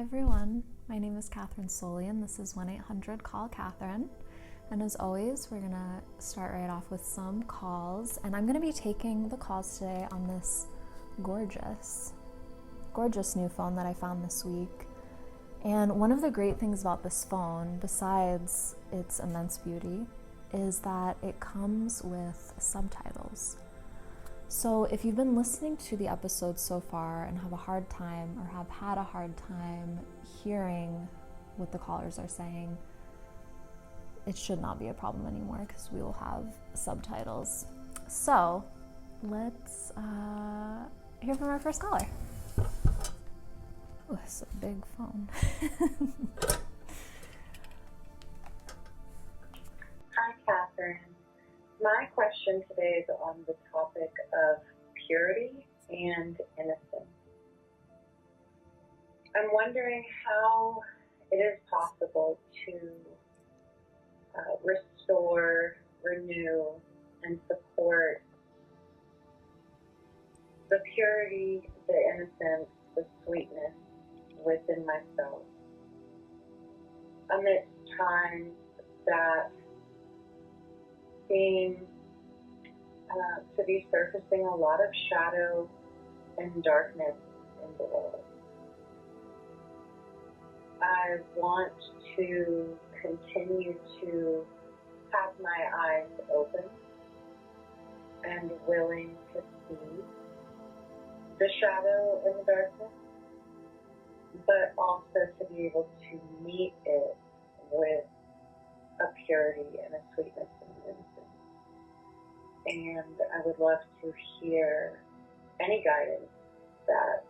everyone, my name is Kathryn Soley and this is 1-800-CALL-KATHRYN. And as always, we're gonna start right off with some calls, and I'm gonna be taking the calls today on this gorgeous new phone that I found this week. And one of the great things about this phone, besides its immense beauty, is that it comes with subtitles. So if you've been listening to the episodes so far and have a hard time or have had a hard time hearing what the callers are saying, it should not be a problem anymore because we will have subtitles. So let's hear from our first caller. Oh, it's a big phone. Hi, Kathryn. My question today is on the topic of purity and innocence. I'm wondering how it is possible to restore, renew, and support the purity, the innocence, the sweetness within myself amidst times that seem to be surfacing a lot of shadow and darkness in the world. I want to continue to have my eyes open and willing to see the shadow and the darkness, but also to be able to meet it with a purity and a sweetness and innocence. And I would love to hear any guidance that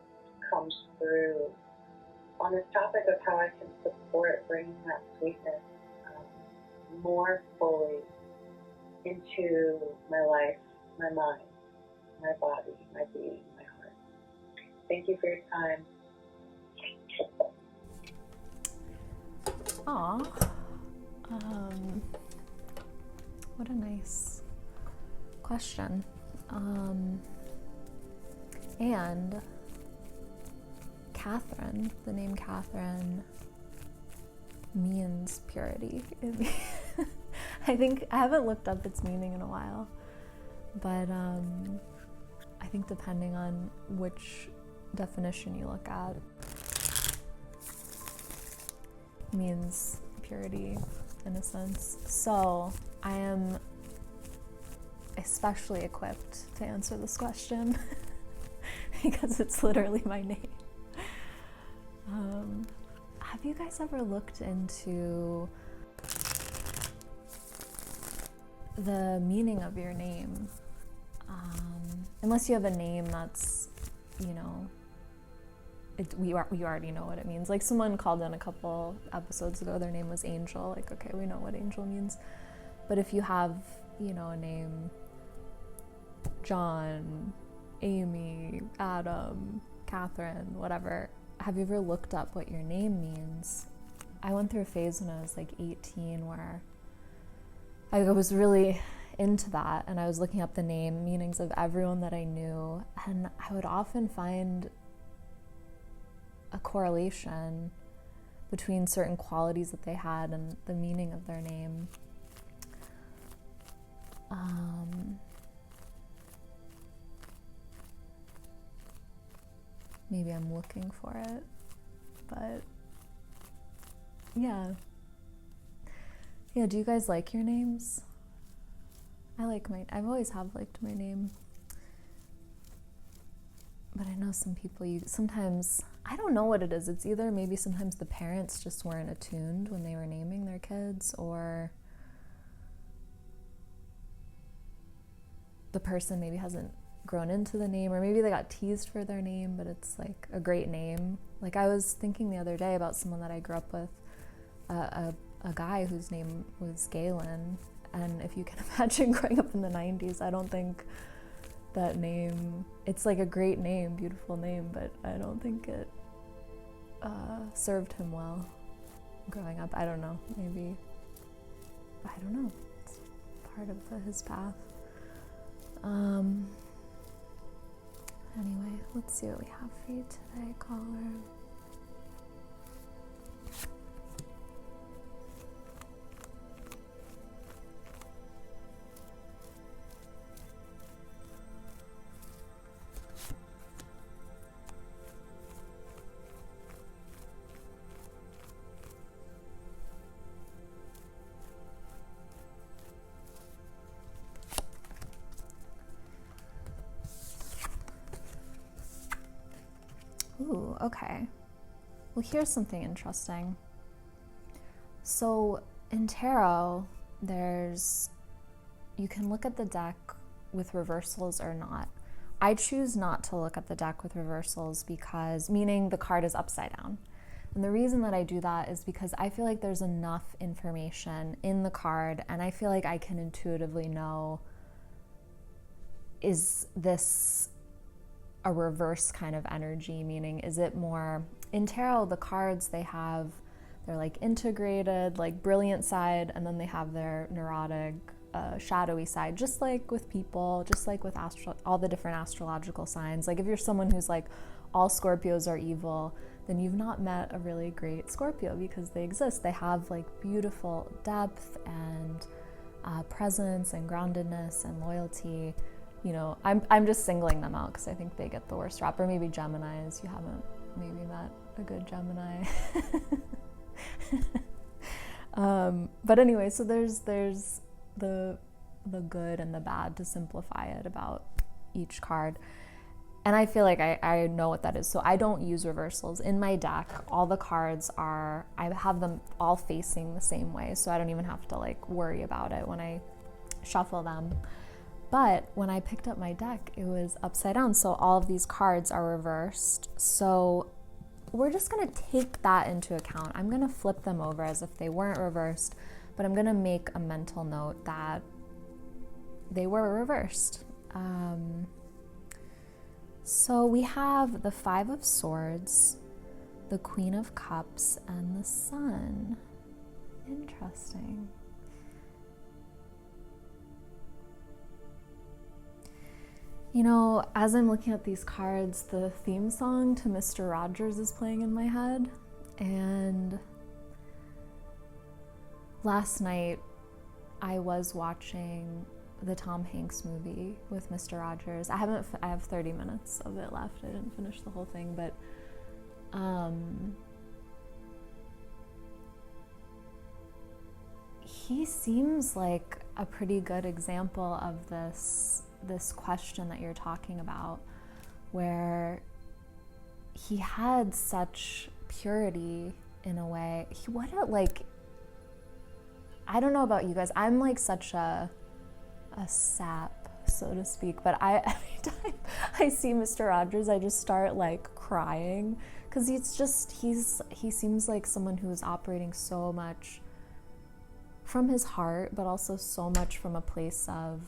comes through on this topic of how I can support bringing that sweetness more fully into my life, my mind, my body, my being, my heart. Thank you for your time. Aw. What a nice question. And Kathryn, the name Kathryn means purity. I think, I haven't looked up its meaning in a while, but I think depending on which definition you look at, means purity in a sense. So I am especially equipped to answer this question because it's literally my name. Have you guys ever looked into the meaning of your name? Unless you have a name that's, we already know what it means. Like someone called in a couple episodes ago, their name was Angel. Like, okay, we know what Angel means. But if you have, a name, John, Amy, Adam, Kathryn, whatever, have you ever looked up what your name means? I went through a phase when I was like 18 where I was really into that, and I was looking up the name meanings of everyone that I knew, and I would often find a correlation between certain qualities that they had and the meaning of their name. Maybe I'm looking for it, but yeah, do you guys like your names? I've always have liked my name, but I know some people, sometimes, I don't know what it is. It's either maybe sometimes the parents just weren't attuned when they were naming their kids, or the person maybe hasn't grown into the name, or maybe they got teased for their name, but it's like a great name. Like I was thinking the other day about someone that I grew up with, a guy whose name was Galen, and if you can imagine growing up in the 90s, I don't think that name, it's like a great name, beautiful name, but I don't think it served him well growing up. I don't know, maybe, I don't know, it's part of his path. Anyway, let's see what we have for you today, caller. Ooh, okay. Well, here's something interesting. So in tarot, you can look at the deck with reversals or not. I choose not to look at the deck with reversals because, meaning the card is upside down. And the reason that I do that is because I feel like there's enough information in the card, and I feel like I can intuitively know, is this a reverse kind of energy? Meaning, is it more, in tarot, the cards they're like integrated, like brilliant side, and then they have their neurotic, shadowy side, just like with people, just like with all the different astrological signs. Like if you're someone who's like, all Scorpios are evil, then you've not met a really great Scorpio, because they exist. They have like beautiful depth and presence and groundedness and loyalty. You know, I'm just singling them out because I think they get the worst rap. Or maybe Geminis. You haven't maybe met a good Gemini. But anyway, so there's the good and the bad, to simplify it, about each card. And I feel like I know what that is. So I don't use reversals. In my deck, all the cards I have them all facing the same way. So I don't even have to like worry about it when I shuffle them. But when I picked up my deck, it was upside down. So all of these cards are reversed. So we're just gonna take that into account. I'm gonna flip them over as if they weren't reversed, but I'm gonna make a mental note that they were reversed. So we have the Five of Swords, the Queen of Cups, and the Sun. Interesting. You know, as I'm looking at these cards, the theme song to Mr. Rogers is playing in my head. And last night I was watching the Tom Hanks movie with Mr. Rogers. I have 30 minutes of it left. I didn't finish the whole thing, but he seems like a pretty good example of this question that you're talking about, where he had such purity in a way. I don't know about you guys, I'm like such a sap, so to speak, but every time I see Mr. Rogers, I just start like crying, because he seems like someone who is operating so much from his heart, but also so much from a place of,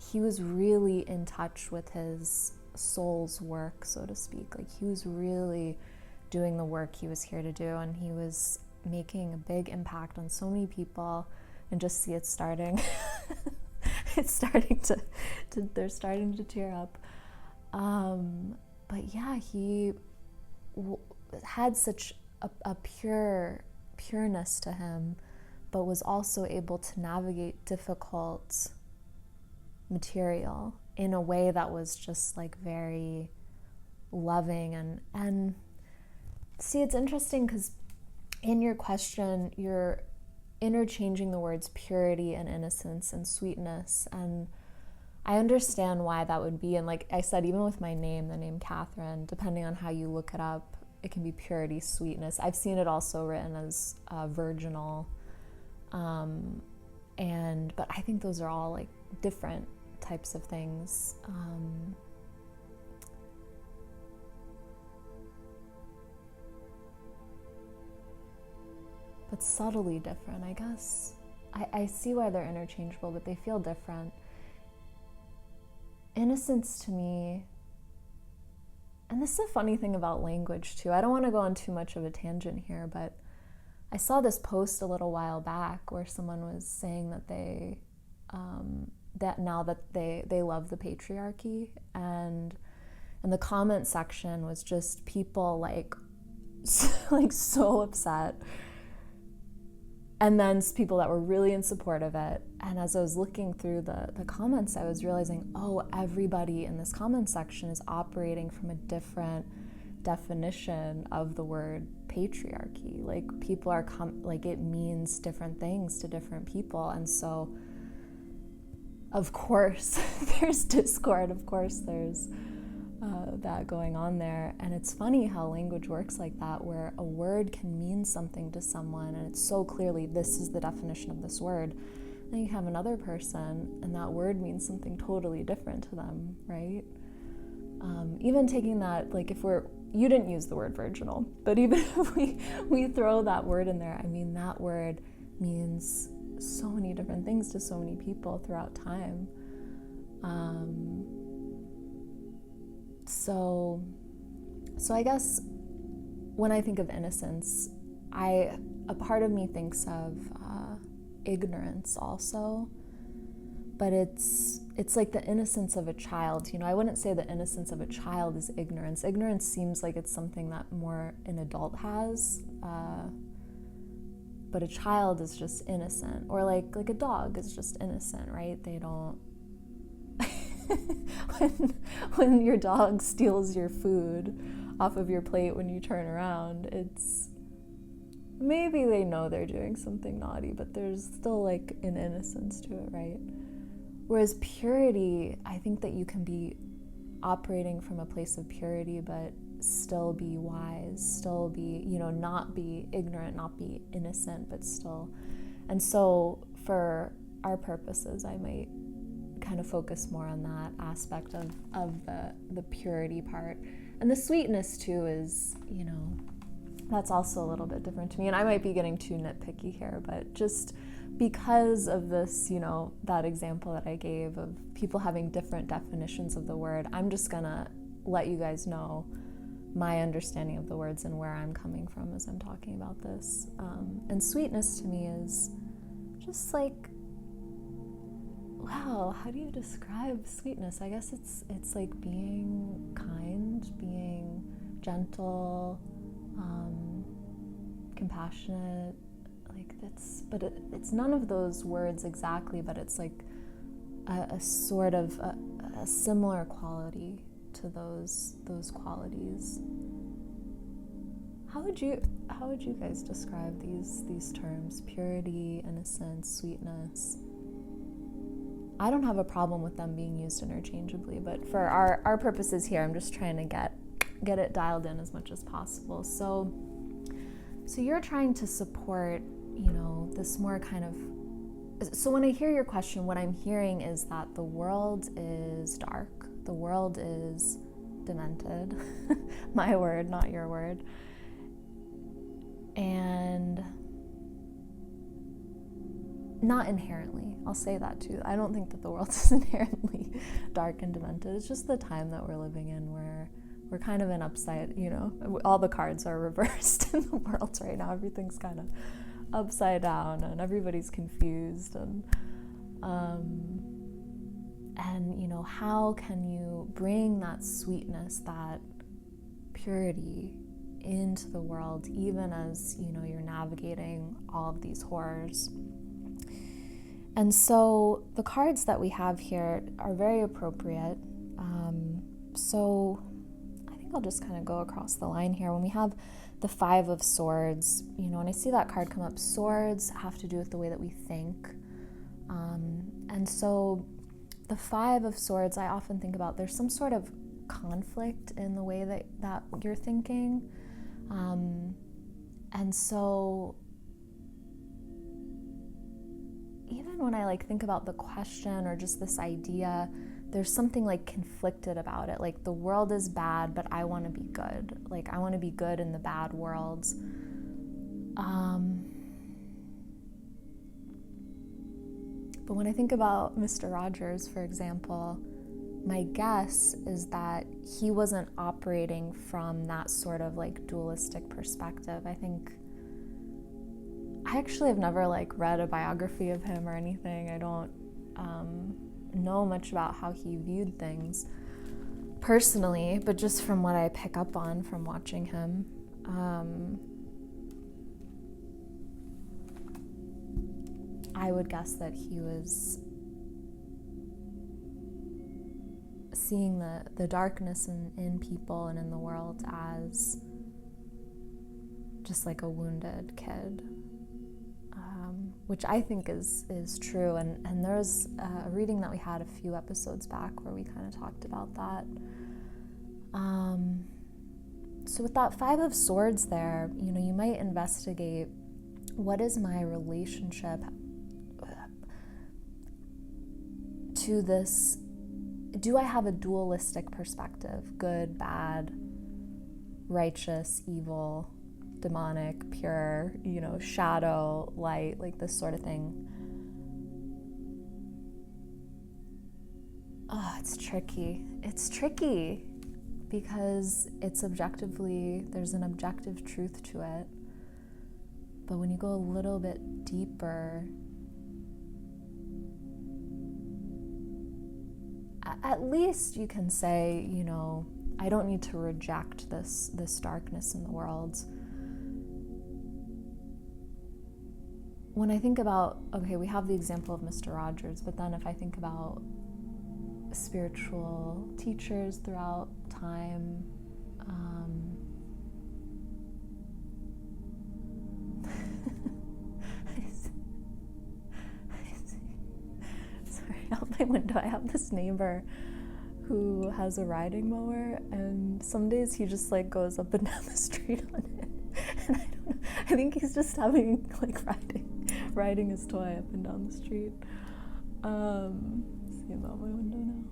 he was really in touch with his soul's work, so to speak. Like he was really doing the work he was here to do, and he was making a big impact on so many people. And just see it starting. It's starting to they're starting to tear up. But yeah, he had such a pureness to him, but was also able to navigate difficult material in a way that was just like very loving. And see, it's interesting because in your question, you're interchanging the words purity and innocence and sweetness, and I understand why that would be. And like I said, even with my name, the name Kathryn, depending on how you look it up, it can be purity, sweetness. I've seen it also written as virginal, but I think those are all like different types of things. But subtly different, I guess. I see why they're interchangeable, but they feel different. Innocence to me, and this is a funny thing about language too. I don't want to go on too much of a tangent here, but I saw this post a little while back where someone was saying that they love the patriarchy, and the comment section was just people like so upset. And then people that were really in support of it. And as I was looking through the comments, I was realizing, oh, everybody in this comment section is operating from a different definition of the word patriarchy. Like people are it means different things to different people. And so, of course, there's discord. Of course, there's that going on there. And it's funny how language works like that, where a word can mean something to someone and it's so clearly this is the definition of this word. Then you have another person and that word means something totally different to them, right? Even taking that, like you didn't use the word virginal, but even if we throw that word in there, I mean, that word means so many different things to so many people throughout time. So I guess when I think of innocence, a part of me thinks of ignorance also, but it's like the innocence of a child. I wouldn't say the innocence of a child is ignorance. Ignorance seems like it's something that more an adult has, but a child is just innocent, or like a dog is just innocent, right? They don't. when your dog steals your food off of your plate when you turn around, it's maybe they know they're doing something naughty, but there's still like an innocence to it, right? Whereas purity, I think that you can be operating from a place of purity, but still be wise, still be, not be ignorant, not be innocent, but still. And so for our purposes, I might kind of focus more on that aspect of the purity part. And the sweetness too is, that's also a little bit different to me. And I might be getting too nitpicky here, but just because of this, that example that I gave of people having different definitions of the word, I'm just gonna let you guys know my understanding of the words and where I'm coming from as I'm talking about this. And sweetness to me is just like, wow, how do you describe sweetness? I guess it's like being kind, being gentle, compassionate, but it's none of those words exactly, but it's like a sort of a similar quality to those qualities. How would you guys describe these terms? Purity, innocence, sweetness. I don't have a problem with them being used interchangeably, but for our purposes here, I'm just trying to get it dialed in as much as possible. So you're trying to support, this more kind of. So when I hear your question, what I'm hearing is that the world is dark, the world is demented, my word, not your word, and not inherently, I'll say that too. I don't think that the world is inherently dark and demented. It's just the time that we're living in where we're kind of in upside, all the cards are reversed in the world right now. Everything's kind of upside down and everybody's confused. And how can you bring that sweetness, that purity into the world, even as, you're navigating all of these horrors? And so the cards that we have here are very appropriate. So I think I'll just kind of go across the line here. When we have the Five of Swords, when I see that card come up, swords have to do with the way that we think. And so the Five of Swords, I often think about there's some sort of conflict in the way that you're thinking. And so even when I think about the question or just this idea, there's something conflicted about it. The world is bad, but I want to be good. I want to be good in the bad worlds. But when I think about Mr. Rogers, for example, my guess is that he wasn't operating from that sort of dualistic perspective. I actually have never read a biography of him or anything. I don't know much about how he viewed things personally, but just from what I pick up on from watching him, I would guess that he was seeing the darkness in people and in the world as just like a wounded kid. Which I think is true, and there's a reading that we had a few episodes back where we kind of talked about that. So with that Five of Swords there, you might investigate, what is my relationship to this? Do I have a dualistic perspective? Good, bad, righteous, evil, demonic, pure, shadow, light, like this sort of thing. Oh, it's tricky. It's tricky because there's an objective truth to it. But when you go a little bit deeper, at least you can say, I don't need to reject this darkness in the world. When I think about, okay, we have the example of Mr. Rogers, but then if I think about spiritual teachers throughout time, sorry, out my window I have this neighbor who has a riding mower, and some days he just like goes up and down the street on it, and I don't know, I think he's just having like riding his toy up and down the street. See him out my window now.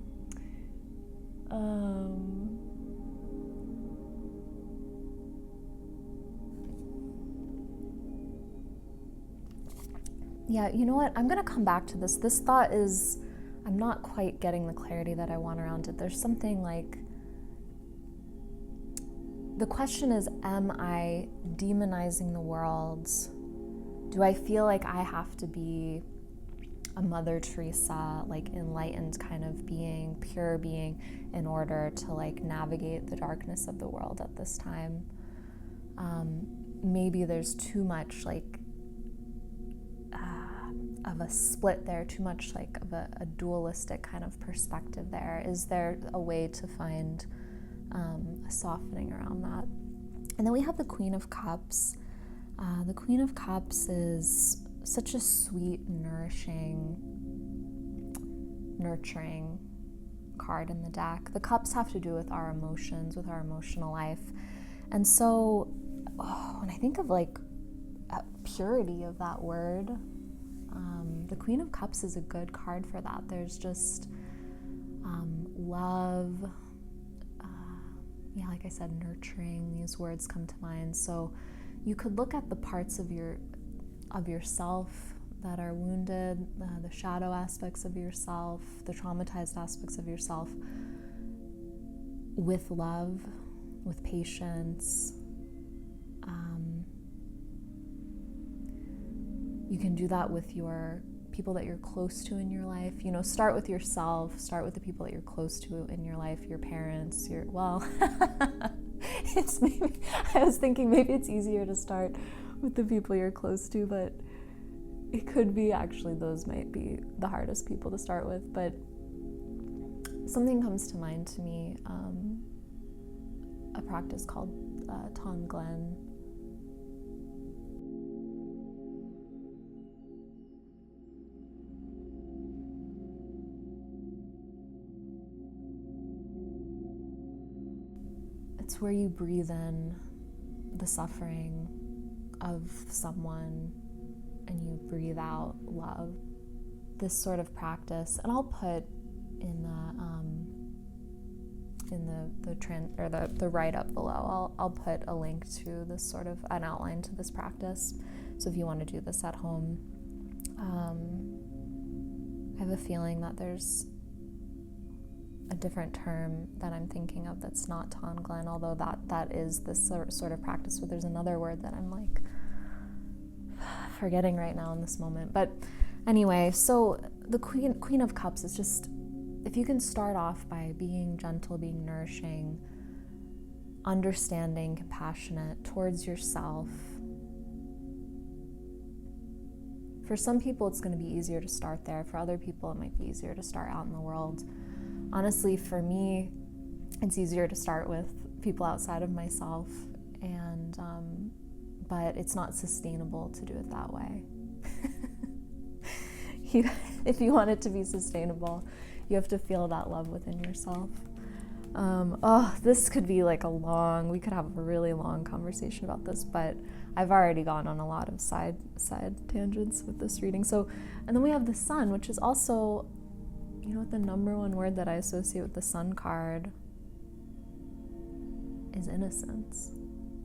Yeah, you know what? I'm gonna come back to this. This thought is, I'm not quite getting the clarity that I want around it. There's something like, the question is, am I demonizing the world? Do I feel like I have to be a Mother Teresa, like enlightened kind of being, pure being, in order to like navigate the darkness of the world at this time? Maybe there's too much like of a split there, too much like of a dualistic kind of perspective there. Is there a way to find a softening around that? And then we have the Queen of Cups. The Queen of Cups is such a sweet, nurturing card in the deck. The cups have to do with our emotions, with our emotional life. And so when I think of like purity of that word, the Queen of Cups is a good card for that. There's just love, like I said, nurturing, these words come to mind. So you could look at the parts of yourself that are wounded, the shadow aspects of yourself, the traumatized aspects of yourself, with love, with patience. You can do that with your people that you're close to in your life. Start with yourself, start with the people that you're close to in your life, your parents, it's maybe, I was thinking maybe it's easier to start with the people you're close to, but it could be actually those might be the hardest people to start with. But something comes to mind to me, a practice called Tonglen. It's where you breathe in the suffering of someone and you breathe out love. This sort of practice, and I'll put in the write-up below, I'll put a link to this sort of an outline to this practice. So if you want to do this at home, I have a feeling that there's a different term that I'm thinking of that's not Tonglen, although that is this sort of practice, but there's another word that I'm like forgetting right now in this moment. But anyway, so the Queen of Cups is just, if you can start off by being gentle, being nourishing, understanding, compassionate towards yourself. For some people, it's going to be easier to start there. For other people, it might be easier to start out in the world. Honestly, for me, it's easier to start with people outside of myself, and but it's not sustainable to do it that way. If you want it to be sustainable, you have to feel that love within yourself. This could be like we could have a really long conversation about this, but I've already gone on a lot of side tangents with this reading. So, and then we have the Sun, which is also, you know what the number one word that I associate with the Sun card is? Innocence.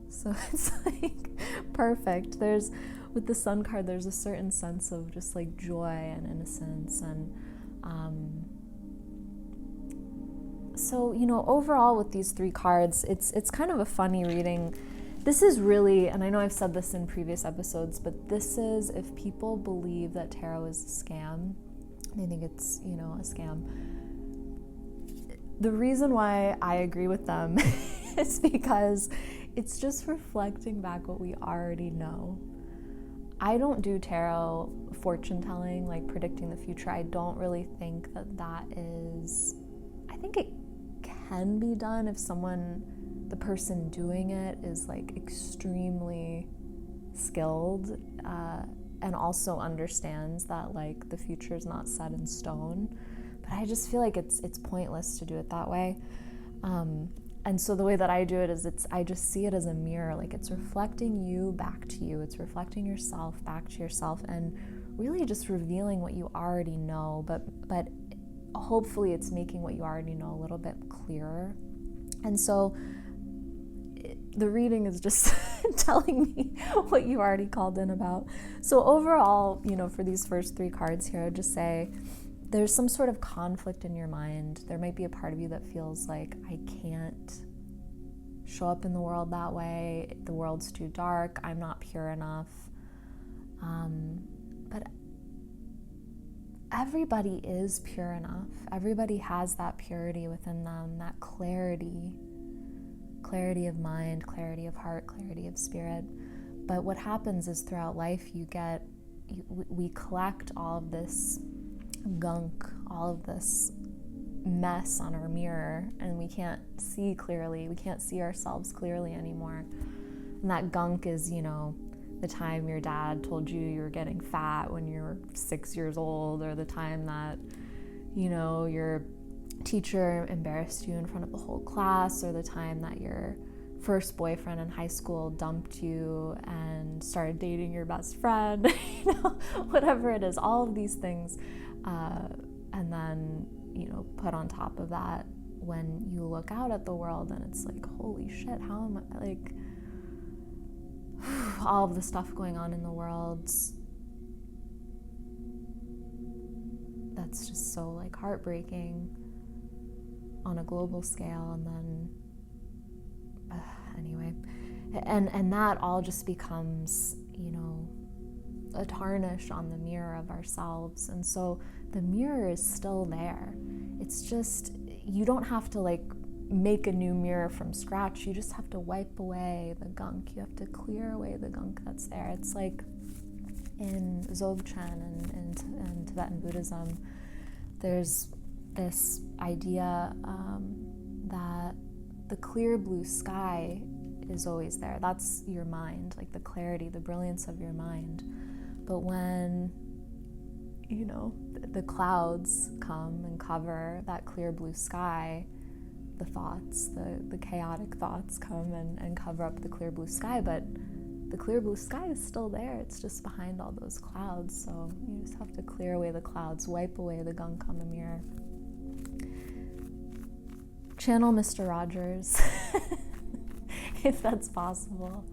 So it's like perfect. With the Sun card, there's a certain sense of just like joy and innocence. And so, you know, overall with these three cards, it's kind of a funny reading. This is really, and I know I've said this in previous episodes, but this is, if people believe that tarot is a scam, they think it's, you know, a scam. The reason why I agree with them is because it's just reflecting back what we already know. I don't do tarot fortune telling, like predicting the future. I don't really think that is, I think it can be done if the person doing it is like extremely skilled and also understands that like the future is not set in stone. But I just feel like it's pointless to do it that way. And so the way that I do it is I just see it as a mirror, like it's reflecting you back to you. It's reflecting yourself back to yourself and really just revealing what you already know, but hopefully it's making what you already know a little bit clearer. And so the reading is just telling me what you already called in about. So overall, you know, for these first three cards here, I would just say there's some sort of conflict in your mind. There might be a part of you that feels like, I can't show up in the world that way. The world's too dark. I'm not pure enough. But everybody is pure enough. Everybody has that purity within them, that clarity of mind, clarity of heart, clarity of spirit. But what happens is throughout life we collect all of this gunk, all of this mess on our mirror, and we can't see clearly. We can't see ourselves clearly anymore. And that gunk is, you know, the time your dad told you were getting fat when you were 6 years old, or the time that, you know, your teacher embarrassed you in front of the whole class, or the time that your first boyfriend in high school dumped you and started dating your best friend, you know, whatever it is, all of these things. And then, you know, put on top of that, when you look out at the world and it's like, holy shit, how am I, like, all of the stuff going on in the world that's just so like heartbreaking on a global scale. And then anyway, and that all just becomes, you know, a tarnish on the mirror of ourselves. And so the mirror is still there. It's just, you don't have to like make a new mirror from scratch. You just have to wipe away the gunk. You have to clear away the gunk that's there. It's like in Dzogchen and Tibetan Buddhism, there's this idea that the clear blue sky is always there. That's your mind, like the clarity, the brilliance of your mind. But when, you know, the clouds come and cover that clear blue sky, the thoughts, the chaotic thoughts come and cover up the clear blue sky, but the clear blue sky is still there. It's just behind all those clouds. So you just have to clear away the clouds, wipe away the gunk on the mirror. Channel Mr. Rogers, if that's possible.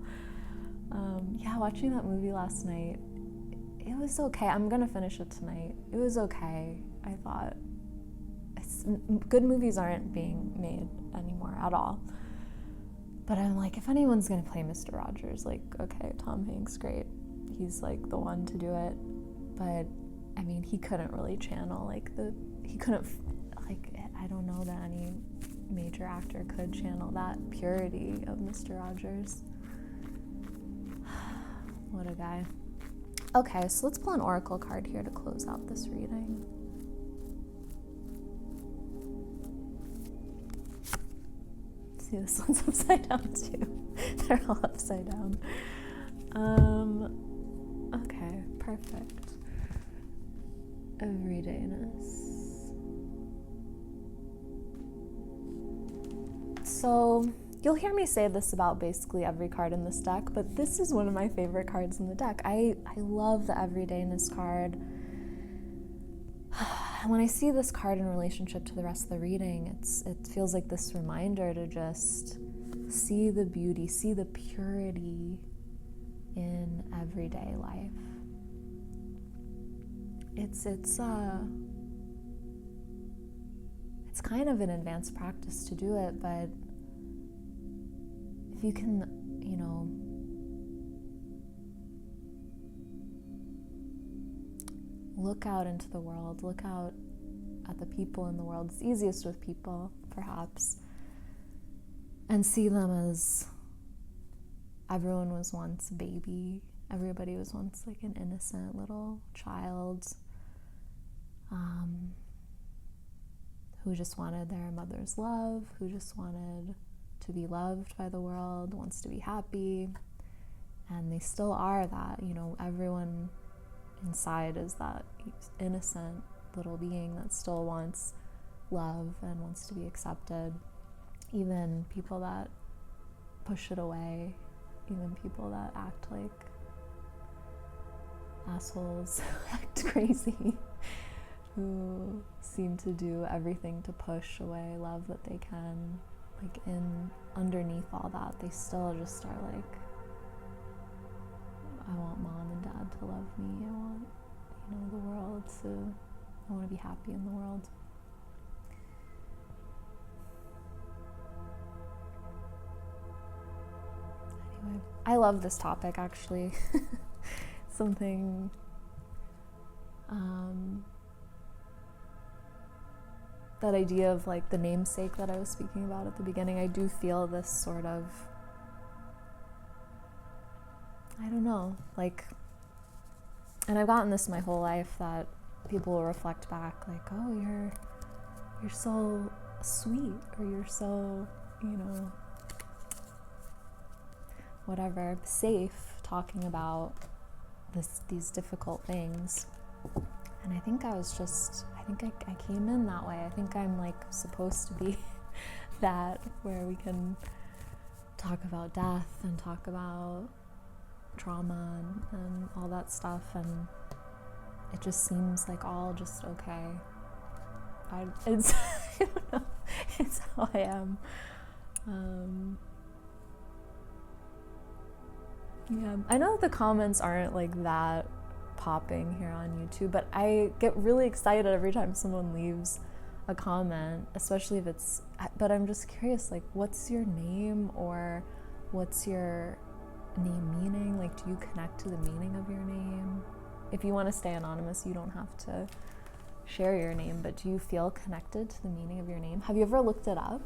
Yeah, watching that movie last night, it was okay. I'm gonna finish it tonight. It was okay, I thought. Good movies aren't being made anymore at all. But I'm like, if anyone's gonna play Mr. Rogers, like, okay, Tom Hanks, great. He's like the one to do it. But I mean, he couldn't really channel I don't know that any major actor could channel that purity of Mr. Rogers. What a guy. Okay, so let's pull an oracle card here to close out this reading. See, this one's upside down too. They're all upside down. Okay, perfect. Everydayness. So you'll hear me say this about basically every card in this deck, but this is one of my favorite cards in the deck. I love the everydayness card. And when I see this card in relationship to the rest of the reading, it feels like this reminder to just see the beauty, see the purity in everyday life. It's kind of an advanced practice to do it, but if you can, look out into the world, look out at the people in the world. It's easiest with people, perhaps, and see them as everyone was once a baby. Everybody was once like an innocent little child who just wanted their mother's love, who just wanted to be loved by the world, wants to be happy. And they still are that, everyone inside is that innocent little being that still wants love and wants to be accepted. Even people that push it away, even people that act like assholes, act crazy, who seem to do everything to push away love that they can. Like underneath all that, they still just are like, I want mom and dad to love me. I want, the world to, I want to be happy in the world. Anyway, I love this topic, actually. Something, that idea of like the namesake that I was speaking about at the beginning, I do feel this sort of, I don't know, like, and I've gotten this my whole life, that people will reflect back like, oh, you're so sweet, or you're so, whatever, safe talking about these difficult things. And I think I came in that way. I think I'm like supposed to be that, where we can talk about death and talk about trauma and all that stuff, and it just seems like all just okay. I don't know, it's how I am. Yeah, I know that the comments aren't like that popping here on YouTube, but I get really excited every time someone leaves a comment, especially if it's, but I'm just curious, like, what's your name, or what's your name meaning? Like, do you connect to the meaning of your name? If you want to stay anonymous, you don't have to share your name, but do you feel connected to the meaning of your name? Have you ever looked it up?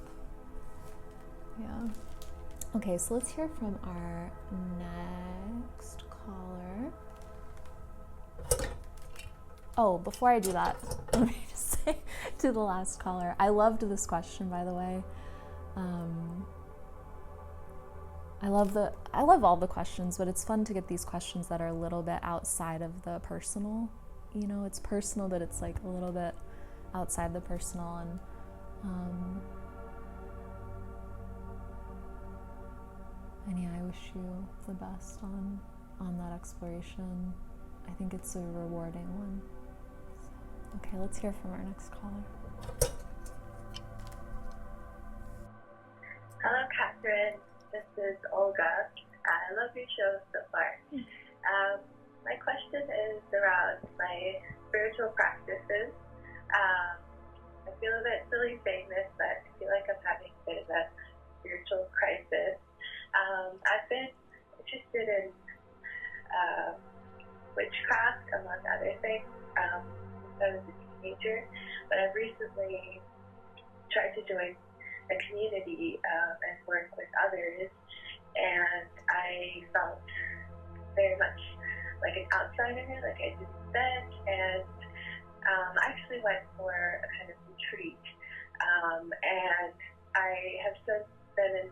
Yeah. Okay, so let's hear from our next caller. Oh, before I do that, let me just say to the last caller, I loved this question, by the way. I love all the questions, but it's fun to get these questions that are a little bit outside of the personal. It's personal, but it's like a little bit outside the personal, and yeah, I wish you the best on that exploration. I think it's a rewarding one. Okay, let's hear from our next caller. Hello, Kathryn. This is Olga. I love your show so far. My question is around my spiritual practices. I feel a bit silly saying this, but I feel like I'm having a bit of a spiritual crisis. I've been interested in witchcraft, among other things, since I was a teenager, but I've recently tried to join a community and work with others, and I felt very much like an outsider, like I didn't fit, and I actually went for a kind of retreat, and I have since been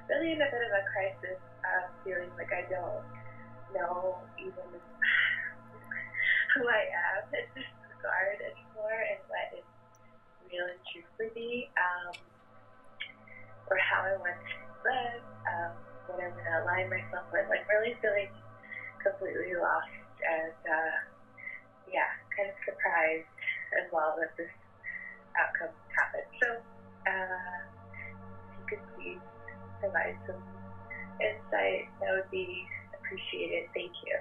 really in a bit of a crisis, feeling like I don't know even who I am in this regard anymore, and what is real and true for me, or how I want to live, what I'm going to align myself with. Like really feeling completely lost and, kind of surprised as well that this outcome happened. So, if you could please provide some insight, that would be appreciated. Thank you.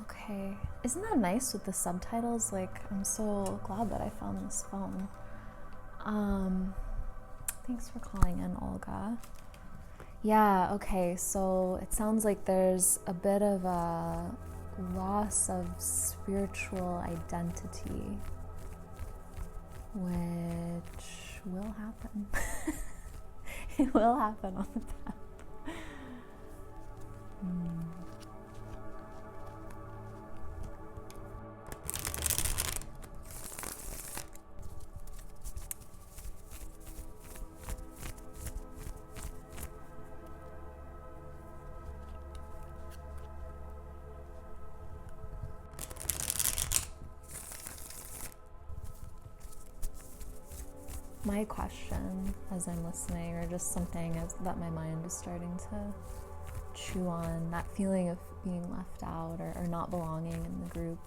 Okay. Isn't that nice with the subtitles? Like, I'm so glad that I found this phone. Thanks for calling in, Olga. Yeah, okay, so it sounds like there's a bit of a loss of spiritual identity, which will happen. It will happen on the path. My question as I'm listening, or just something that my mind is starting to chew on, that feeling of being left out or not belonging in the group.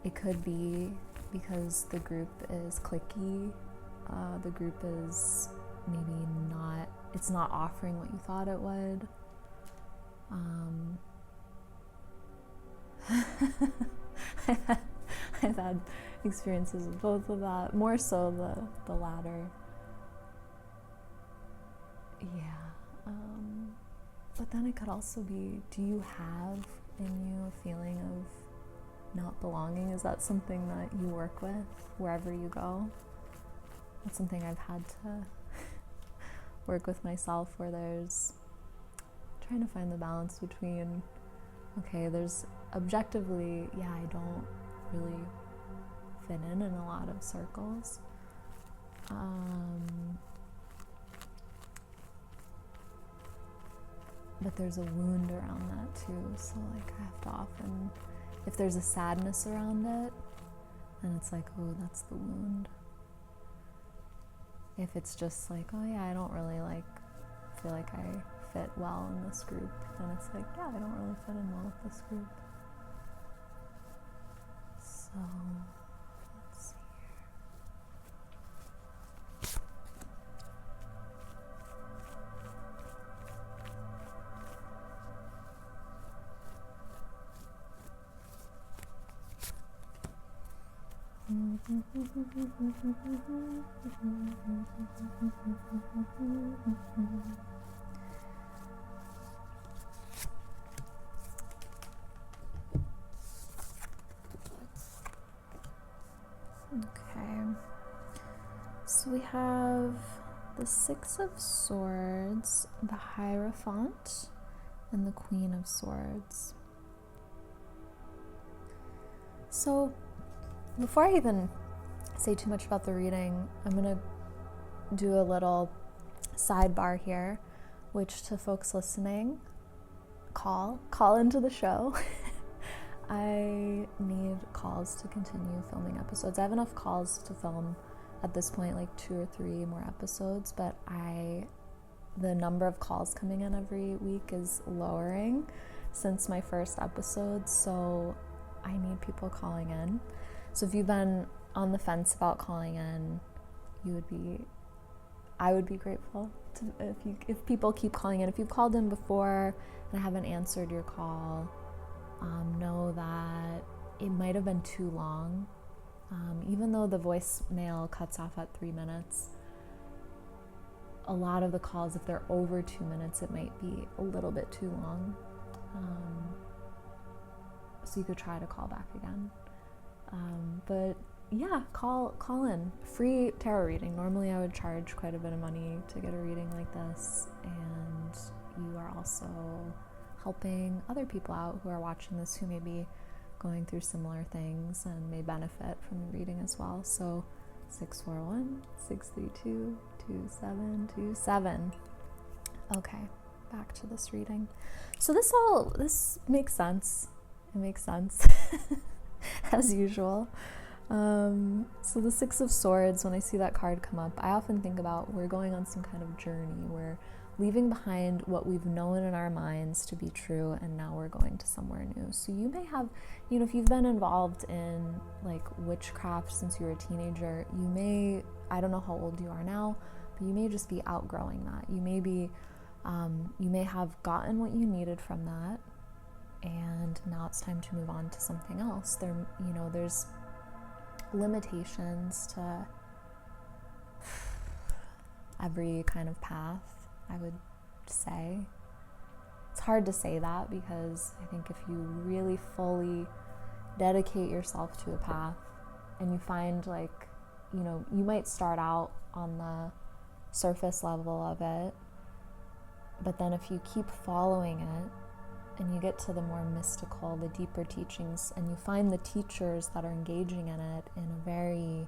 It could be because the group is cliquey, the group is maybe it's not offering what you thought it would. I've had experiences with both of that, more so the latter. But then it could also be, do you have in you a feeling of not belonging? Is that something that you work with wherever you go? That's something I've had to work with myself, where there's trying to find the balance between, okay, there's objectively, I don't really fit in a lot of circles. But there's a wound around that too. So like I have to often, if there's a sadness around it, then it's like, oh, that's the wound. If it's just like, oh yeah, I don't really feel like I fit well in this group, then it's like, yeah, I don't really fit in well with this group. So let's see Okay, so we have the Six of Swords, the Hierophant, and the Queen of Swords. So before I even say too much about the reading, I'm going to do a little sidebar here, which to folks listening, call into the show. I need calls to continue filming episodes. I have enough calls to film at this point, like 2 or 3 more episodes, but the number of calls coming in every week is lowering since my first episode, so I need people calling in. So if you've been on the fence about calling in, I would be grateful if people keep calling in. If you've called in before and I haven't answered your call, know that it might have been too long. Even though the voicemail cuts off at 3 minutes, a lot of the calls, if they're over 2 minutes, it might be a little bit too long. So you could try to call back again. But yeah, call in. Free tarot reading. Normally I would charge quite a bit of money to get a reading like this, and you are also helping other people out who are watching this who may be going through similar things and may benefit from the reading as well. So 641-632-2727. Okay, back to this reading. So this makes sense. It makes sense as usual. So the Six of Swords, when I see that card come up, I often think about we're going on some kind of journey. We're leaving behind what we've known in our minds to be true, and now we're going to somewhere new. So you may have, if you've been involved in like witchcraft since you were a teenager, you may, I don't know how old you are now, but you may just be outgrowing that. You may be, you may have gotten what you needed from that, and now it's time to move on to something else. There's limitations to every kind of path, I would say. It's hard to say that because I think if you really fully dedicate yourself to a path and you find you might start out on the surface level of it, but then if you keep following it and you get to the more mystical, the deeper teachings, and you find the teachers that are engaging in it in a very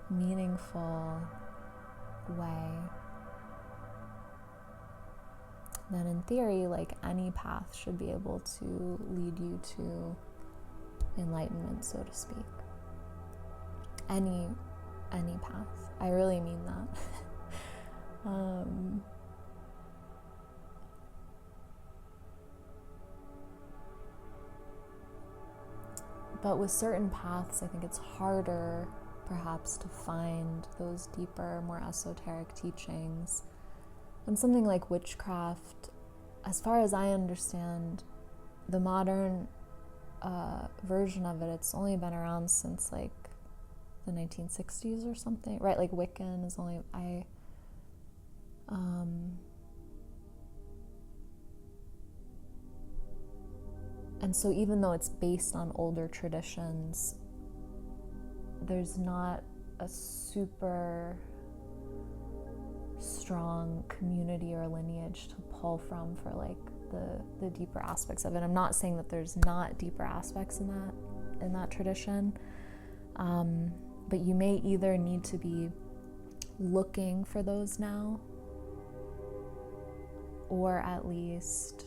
meaningful way, then in theory, any path should be able to lead you to enlightenment, so to speak. Any path. I really mean that. But with certain paths, I think it's harder perhaps to find those deeper, more esoteric teachings. And something like witchcraft, as far as I understand, the modern version of it, it's only been around since the 1960s or something, right? Wiccan is only, and so even though it's based on older traditions, there's not a super strong community or lineage to pull from for the deeper aspects of it. I'm not saying that there's not deeper aspects in that tradition, but you may either need to be looking for those now, or at least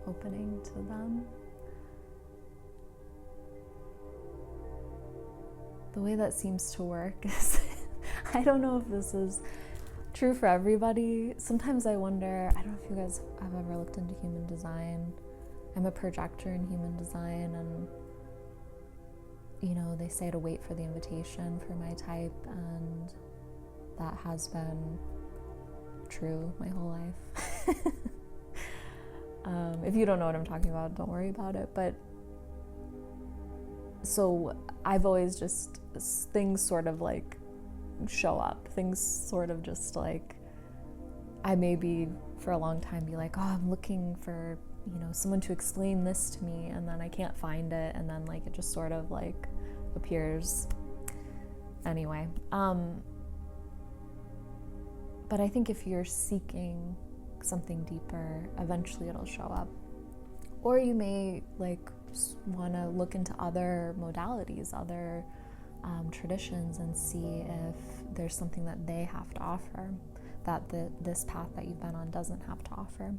opening to them. The way that seems to work is, I don't know if this is true for everybody. Sometimes I wonder, I don't know if you guys have ever looked into human design. I'm a projector in human design, and they say to wait for the invitation for my type, and that has been true my whole life. If you don't know what I'm talking about, don't worry about it. But so I've always just, things sort of show up. Things sort of just I maybe for a long time be I'm looking for, someone to explain this to me, and then I can't find it, and then it just sort of appears. Anyway, but I think if you're seeking something deeper, eventually it'll show up. Or you may want to look into other modalities, other traditions, and see if there's something that they have to offer that this path that you've been on doesn't have to offer.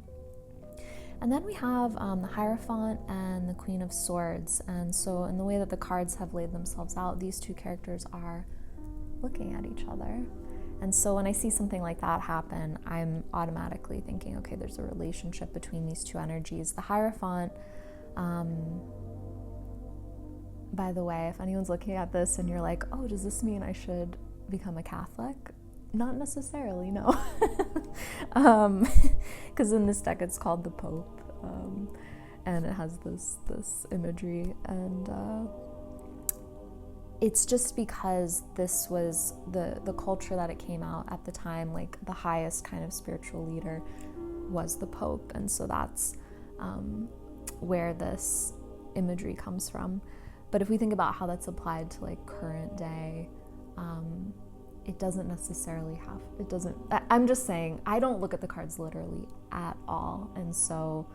And then we have the Hierophant and the Queen of Swords. And so in the way that the cards have laid themselves out, these two characters are looking at each other. And so when I see something like that happen, I'm automatically thinking, okay, there's a relationship between these two energies. The Hierophant, by the way, if anyone's looking at this and you're oh, does this mean I should become a Catholic? Not necessarily, no. Because in this deck it's called the Pope, and it has this imagery, and it's just because this was the culture that it came out at the time, the highest kind of spiritual leader was the Pope, and so that's where this imagery comes from. But if we think about how that's applied to current day, it doesn't necessarily have, I'm just saying, I don't look at the cards literally at all. And so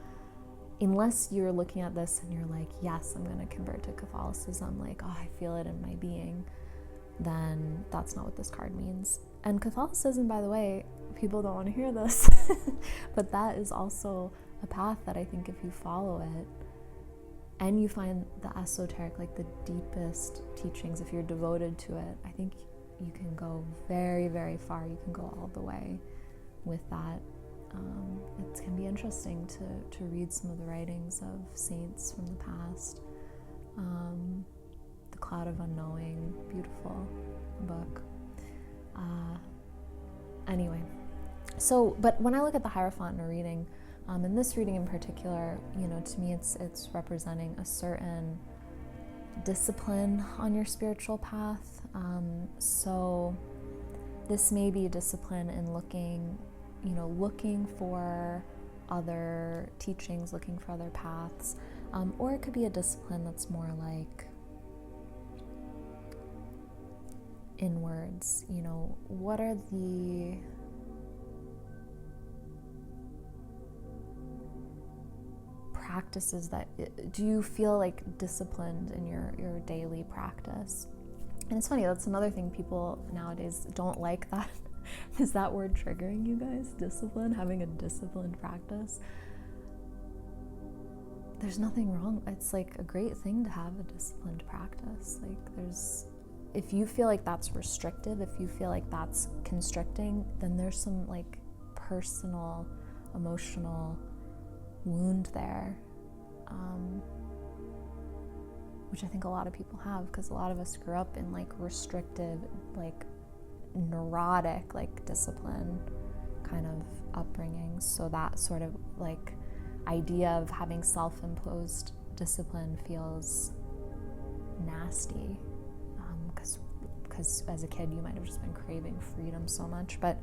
unless you're looking at this and you're yes, I'm going to convert to Catholicism, oh, I feel it in my being, then that's not what this card means. And Catholicism, by the way, people don't want to hear this, but that is also a path that I think if you follow it and you find the esoteric, like the deepest teachings, if you're devoted to it, I think you can go very, very far. You can go all the way with that. It can be interesting to read some of the writings of saints from the past. The Cloud of Unknowing, beautiful book. Anyway, so, but when I look at the Hierophant in a reading, in this reading in particular, to me it's representing a certain discipline on your spiritual path. So this may be a discipline in looking for other teachings, looking for other paths, or it could be a discipline that's more like inwards. What are the practices do you feel like disciplined in your daily practice? And it's funny, that's another thing people nowadays don't like. That is that word triggering you guys? Discipline, having a disciplined practice. There's nothing wrong. It's like a great thing to have a disciplined practice. If you feel like that's restrictive, if you feel like that's constricting, then there's some like personal, emotional wound there, which I think a lot of people have, because a lot of us grew up in like restrictive, like neurotic, like discipline kind of upbringings. So that sort of like idea of having self-imposed discipline feels nasty, because as a kid you might have just been craving freedom so much. But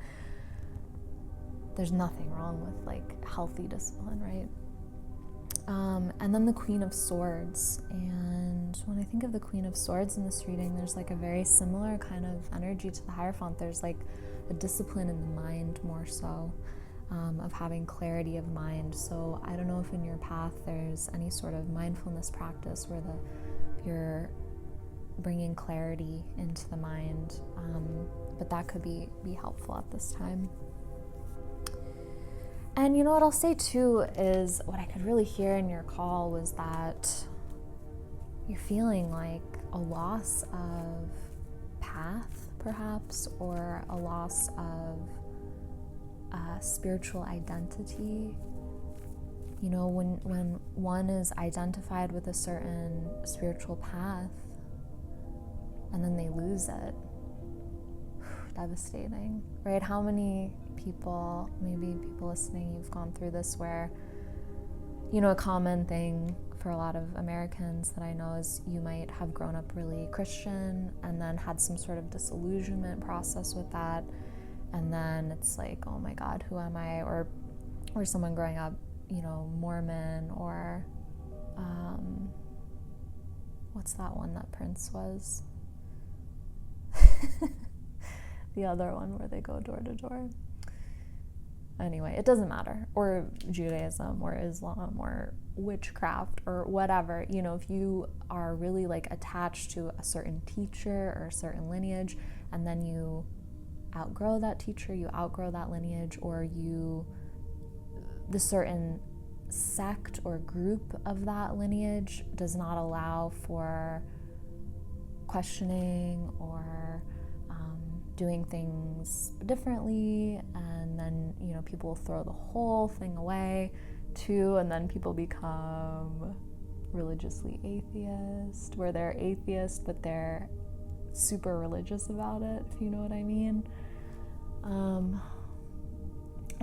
there's nothing wrong with like healthy discipline, right? And then the Queen of Swords. And when I think of the Queen of Swords in this reading, there's like a very similar kind of energy to the Hierophant. There's like a discipline in the mind more so, of having clarity of mind. So I don't know if in your path there's any sort of mindfulness practice where you're bringing clarity into the mind, but that could be helpful at this time. And what I'll say too is, what I could really hear in your call was that you're feeling like a loss of path, perhaps, or a loss of spiritual identity. When one is identified with a certain spiritual path and then they lose it, devastating, right? How many people, maybe people listening, you've gone through this where, a common thing for a lot of Americans that I know is you might have grown up really Christian and then had some sort of disillusionment process with that, and then it's like, oh my God, who am I? Or someone growing up, Mormon, or what's that one that Prince was? The other one where they go door to door. Anyway, it doesn't matter. Or Judaism or Islam or witchcraft or whatever. If you are really like attached to a certain teacher or a certain lineage, and then you outgrow that teacher, you outgrow that lineage, or the certain sect or group of that lineage does not allow for questioning or doing things differently, and then people will throw the whole thing away too, and then people become religiously atheist, where they're atheist but they're super religious about it, if you know what I mean. And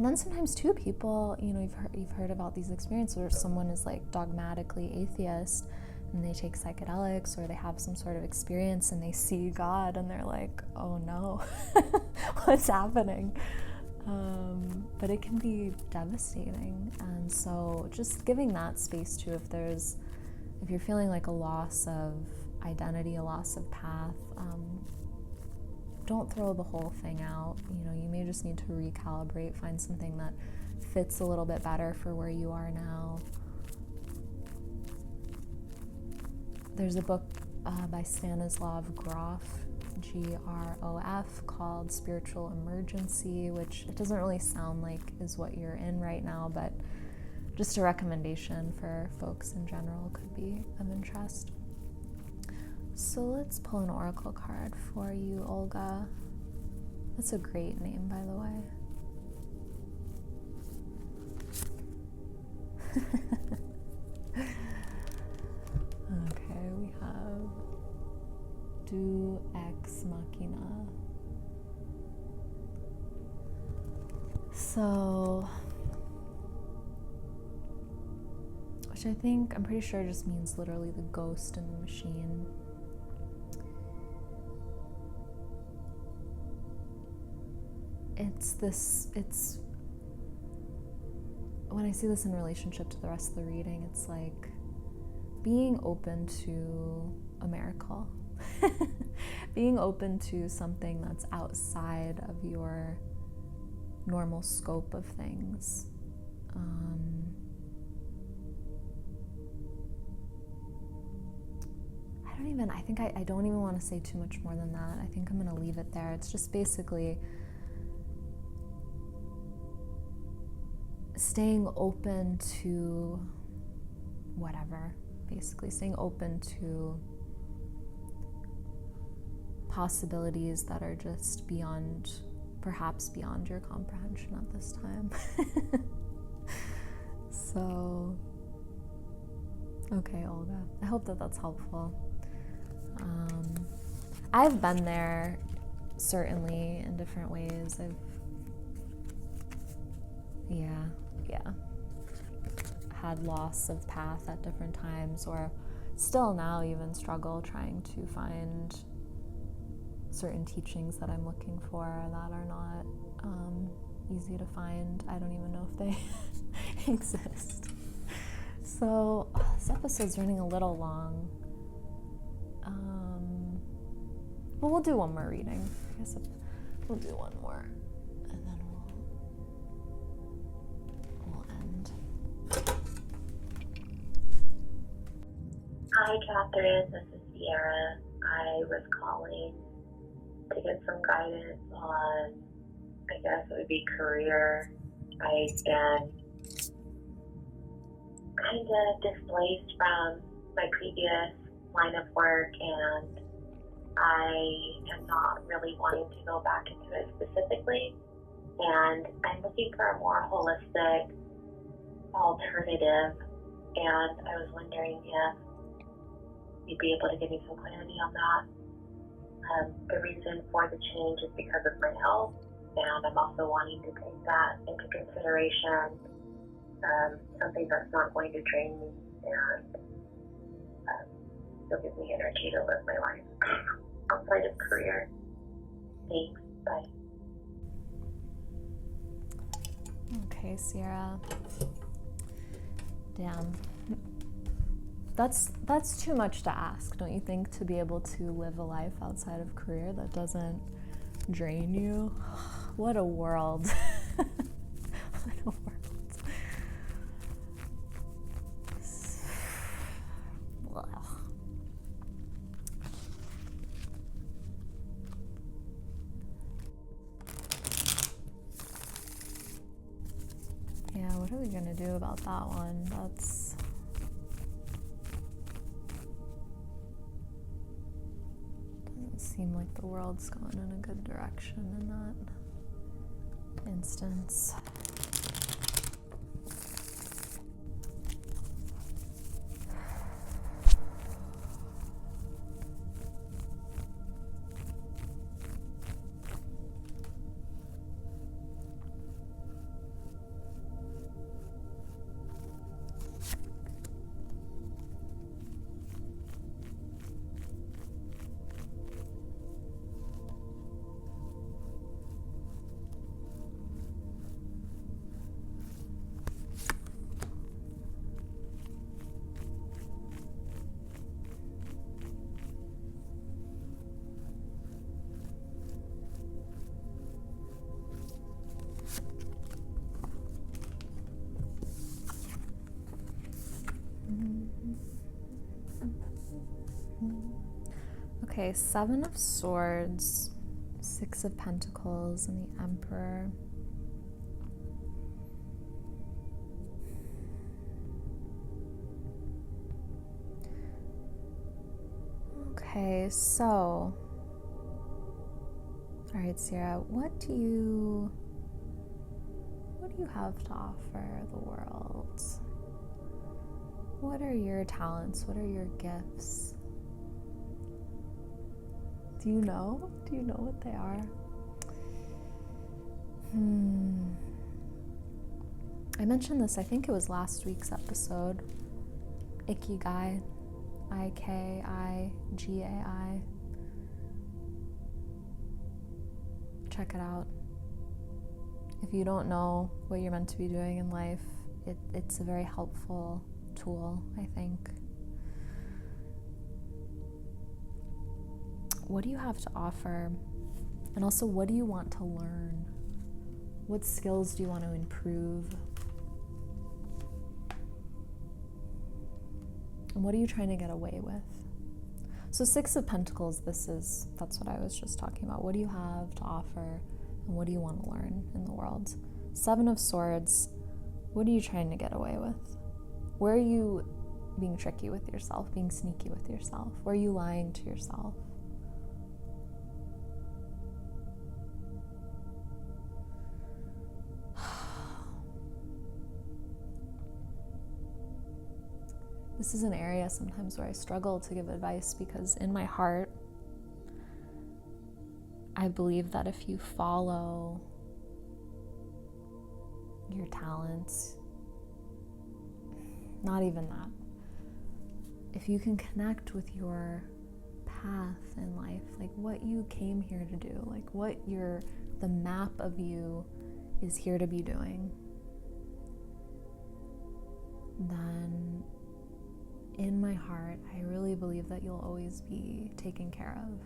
then sometimes too, people, you've heard about these experiences where someone is like dogmatically atheist and they take psychedelics or they have some sort of experience and they see God and they're like, oh no, what's happening? But it can be devastating. And so just giving that space too, if you're feeling like a loss of identity, a loss of path, don't throw the whole thing out. You may just need to recalibrate, find something that fits a little bit better for where you are now. There's a book by Stanislav Grof, Grof, called Spiritual Emergency, which it doesn't really sound like is what you're in right now, but just a recommendation for folks in general could be of interest. So let's pull an oracle card for you, Olga. That's a great name, by the way. Okay, we have Du Ex Machina. So, which I'm pretty sure just means literally the ghost in the machine. It's when I see this in relationship to the rest of the reading, it's like being open to a miracle. Being open to something that's outside of your normal scope of things. I don't even want to say too much more than that. I think I'm going to leave it there. It's just basically staying open to whatever, basically staying open to possibilities that are just perhaps beyond your comprehension at this time. So, okay, Olga, I hope that that's helpful. I've been there, certainly, in different ways. Had loss of path at different times, or still now even struggle trying to find certain teachings that I'm looking for that are not easy to find. I don't even know if they exist. So this episode's running a little long. But we'll do one more reading. I guess we'll do one more, and then we'll end. Hi, Kathryn. This is Sierra. I was calling to get some guidance on, I guess it would be career. I've been kind of displaced from my previous line of work, and I am not really wanting to go back into it specifically. And I'm looking for a more holistic alternative, and I was wondering if you'd be able to give me some clarity on that. The reason for the change is because of my health, and I'm also wanting to take that into consideration, something that's not going to drain me and still give me energy to live my life outside of career. Thanks. Bye. Okay, Sierra. Damn. That's too much to ask, don't you think, to be able to live a life outside of career that doesn't drain you? What a world. What a world. Yeah, what are we gonna do about that one? Doesn't seem like the world's going in a good direction in that instance. Okay, 7 of Swords, 6 of Pentacles, and the Emperor. Okay, so, all right, Sierra, what do you have to offer the world? What are your talents? What are your gifts? Do you know? Do you know what they are? I mentioned this, I think it was last week's episode. Ikigai. Ikigai. Check it out. If you don't know what you're meant to be doing in life, it's a very helpful tool, I think. What do you have to offer? And also, what do you want to learn? What skills do you want to improve? And what are you trying to get away with? So 6 of Pentacles, that's what I was just talking about. What do you have to offer? And what do you want to learn in the world? 7 of Swords, what are you trying to get away with? Where are you being tricky with yourself, being sneaky with yourself? Where are you lying to yourself? This is an area sometimes where I struggle to give advice because in my heart, I believe that if you follow your talents, not even that, if you can connect with your path in life, like what you came here to do, like what the map of you is here to be doing, then in my heart, I really believe that you'll always be taken care of.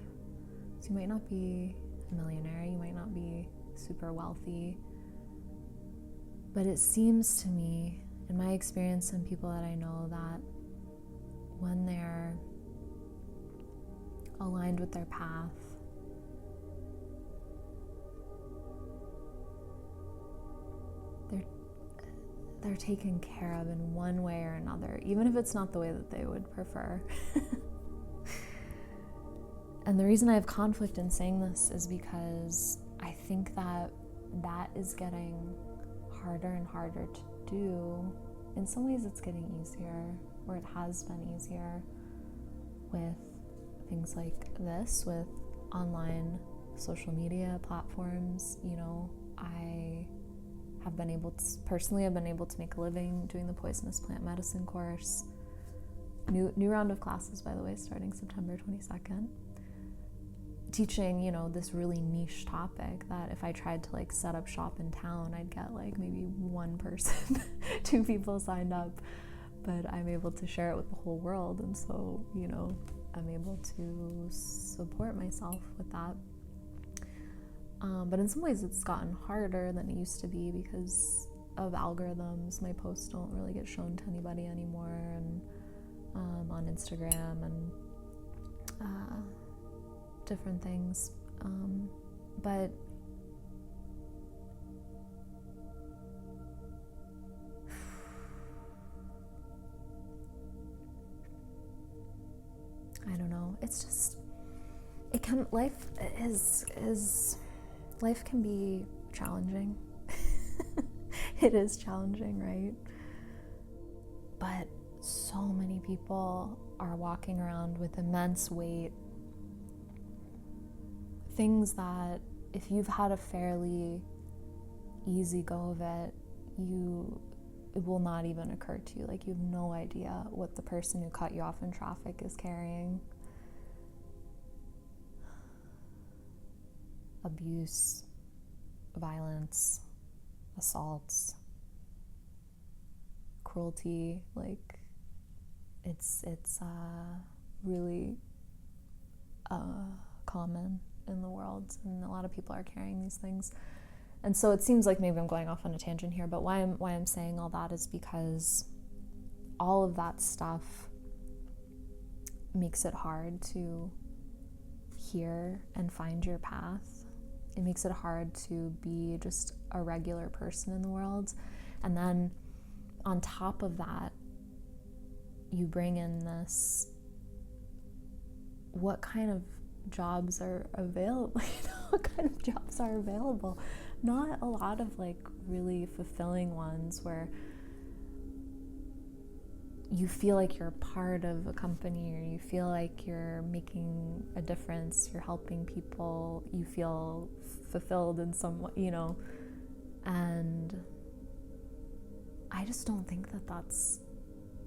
So you might not be a millionaire, you might not be super wealthy, but it seems to me, in my experience and people that I know, that when they're aligned with their path, they're taken care of in one way or another, even if it's not the way that they would prefer. And the reason I have conflict in saying this is because I think that is getting harder and harder to do. In some ways it's getting easier, or it has been easier with things like this, with online social media platforms. You know, I've been able to make a living doing the poisonous plant medicine course. New round of classes, by the way, starting September 22nd. Teaching, you know, this really niche topic that if I tried to like set up shop in town, I'd get like maybe 1 person, 2 people signed up, but I'm able to share it with the whole world. And so, you know, I'm able to support myself with that. But in some ways it's gotten harder than it used to be because of algorithms. My posts don't really get shown to anybody anymore, and on Instagram and different things. But I don't know. It's just, life can be challenging. It is challenging, right? But so many people are walking around with immense weight. Things that if you've had a fairly easy go of it, it will not even occur to you. Like, you have no idea what the person who cut you off in traffic is carrying. Abuse, violence, assaults, cruelty, like it's really common in the world, and a lot of people are carrying these things. And so it seems like maybe I'm going off on a tangent here, but why I'm saying all that is because all of that stuff makes it hard to hear and find your path. It makes it hard to be just a regular person in the world. And then on top of that, you bring in this what kind of jobs are available, what kind of jobs are available. Not a lot of like really fulfilling ones where you feel like you're part of a company, or you feel like you're making a difference, you're helping people, you feel fulfilled in some way, and I just don't think that that's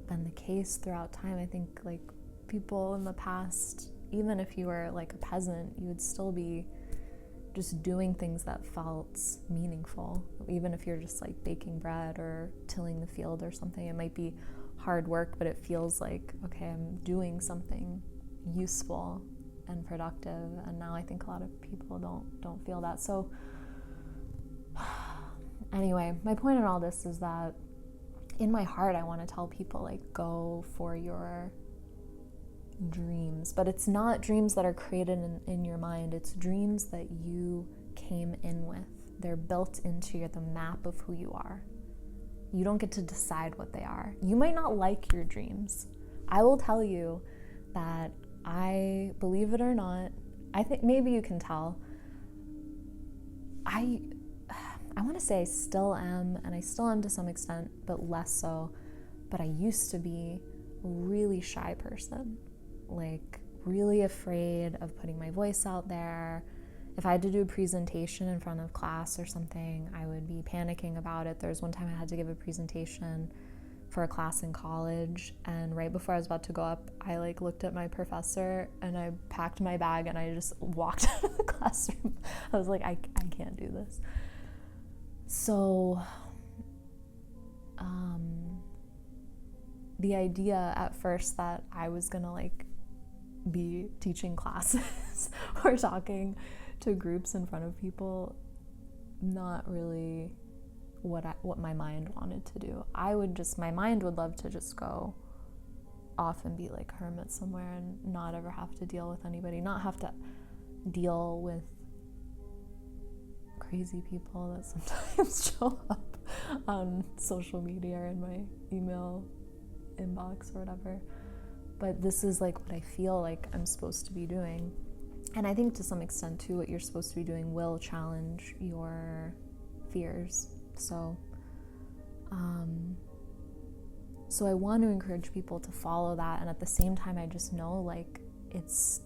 been the case throughout time. I think like people in the past, even if you were like a peasant, you would still be just doing things that felt meaningful. Even if you're just like baking bread or tilling the field or something, it might be hard work, but it feels like, okay, I'm doing something useful and productive. And now I think a lot of people don't feel that. So anyway, my point in all this is that in my heart, I want to tell people, like, go for your dreams. But it's not dreams that are created in your mind. It's dreams that you came in with. They're built into the map of who you are. You don't get to decide what they are. You might not like your dreams. I will tell you that I, believe it or not, I think maybe you can tell, I want to say I still am, and I still am to some extent, but less so. But I used to be a really shy person, like really afraid of putting my voice out there. If I had to do a presentation in front of class or something, I would be panicking about it. There was one time I had to give a presentation for a class in college, and right before I was about to go up, I like looked at my professor and I packed my bag and I just walked out of the classroom. I was like, I can't do this. So the idea at first that I was gonna like be teaching classes or talking to groups in front of people, not really what my mind wanted to do. My mind would love to just go off and be like a hermit somewhere and not ever have to deal with anybody, not have to deal with crazy people that sometimes show up on social media or in my email inbox or whatever. But this is like what I feel like I'm supposed to be doing. And I think to some extent too, what you're supposed to be doing will challenge your fears. So I want to encourage people to follow that. And at the same time, I just know like it's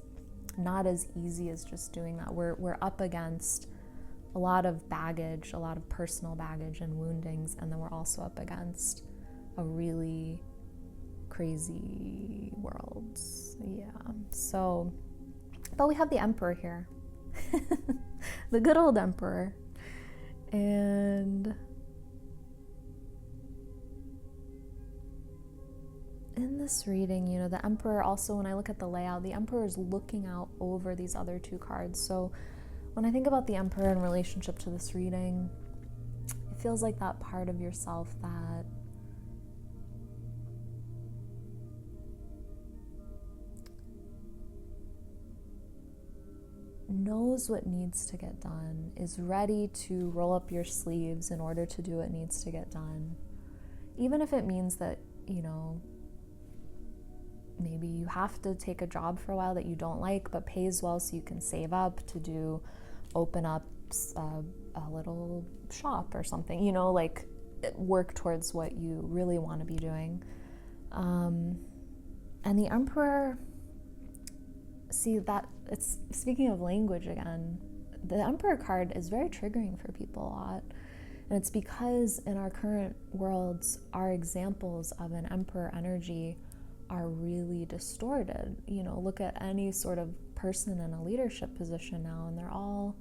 not as easy as just doing that. We're up against a lot of baggage, a lot of personal baggage and woundings. And then we're also up against a really crazy world. Yeah. So, but we have the Emperor here, the good old Emperor. And in this reading, the Emperor also, when I look at the layout, the Emperor is looking out over these other two cards. So when I think about the Emperor in relationship to this reading, it feels like that part of yourself that knows what needs to get done, is ready to roll up your sleeves in order to do what needs to get done. Even if it means that, maybe you have to take a job for a while that you don't like but pays well so you can save up to open up a little shop or something, like work towards what you really want to be doing. And the Emperor, see that it's, speaking of language again, the Emperor card is very triggering for people a lot. And it's because in our current worlds, our examples of an Emperor energy are really distorted. Look at any sort of person in a leadership position now, and they're all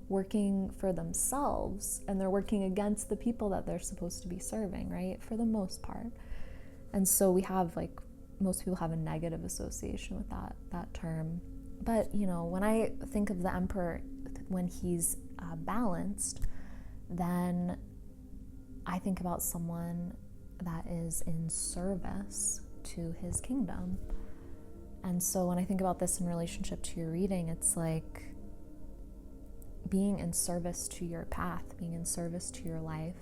working for themselves, and they're working against the people that they're supposed to be serving, right? For the most part. And so we have most people have a negative association with that term. But, when I think of the Emperor, when he's balanced, then I think about someone that is in service to his kingdom. And so when I think about this in relationship to your reading, it's like being in service to your path, being in service to your life.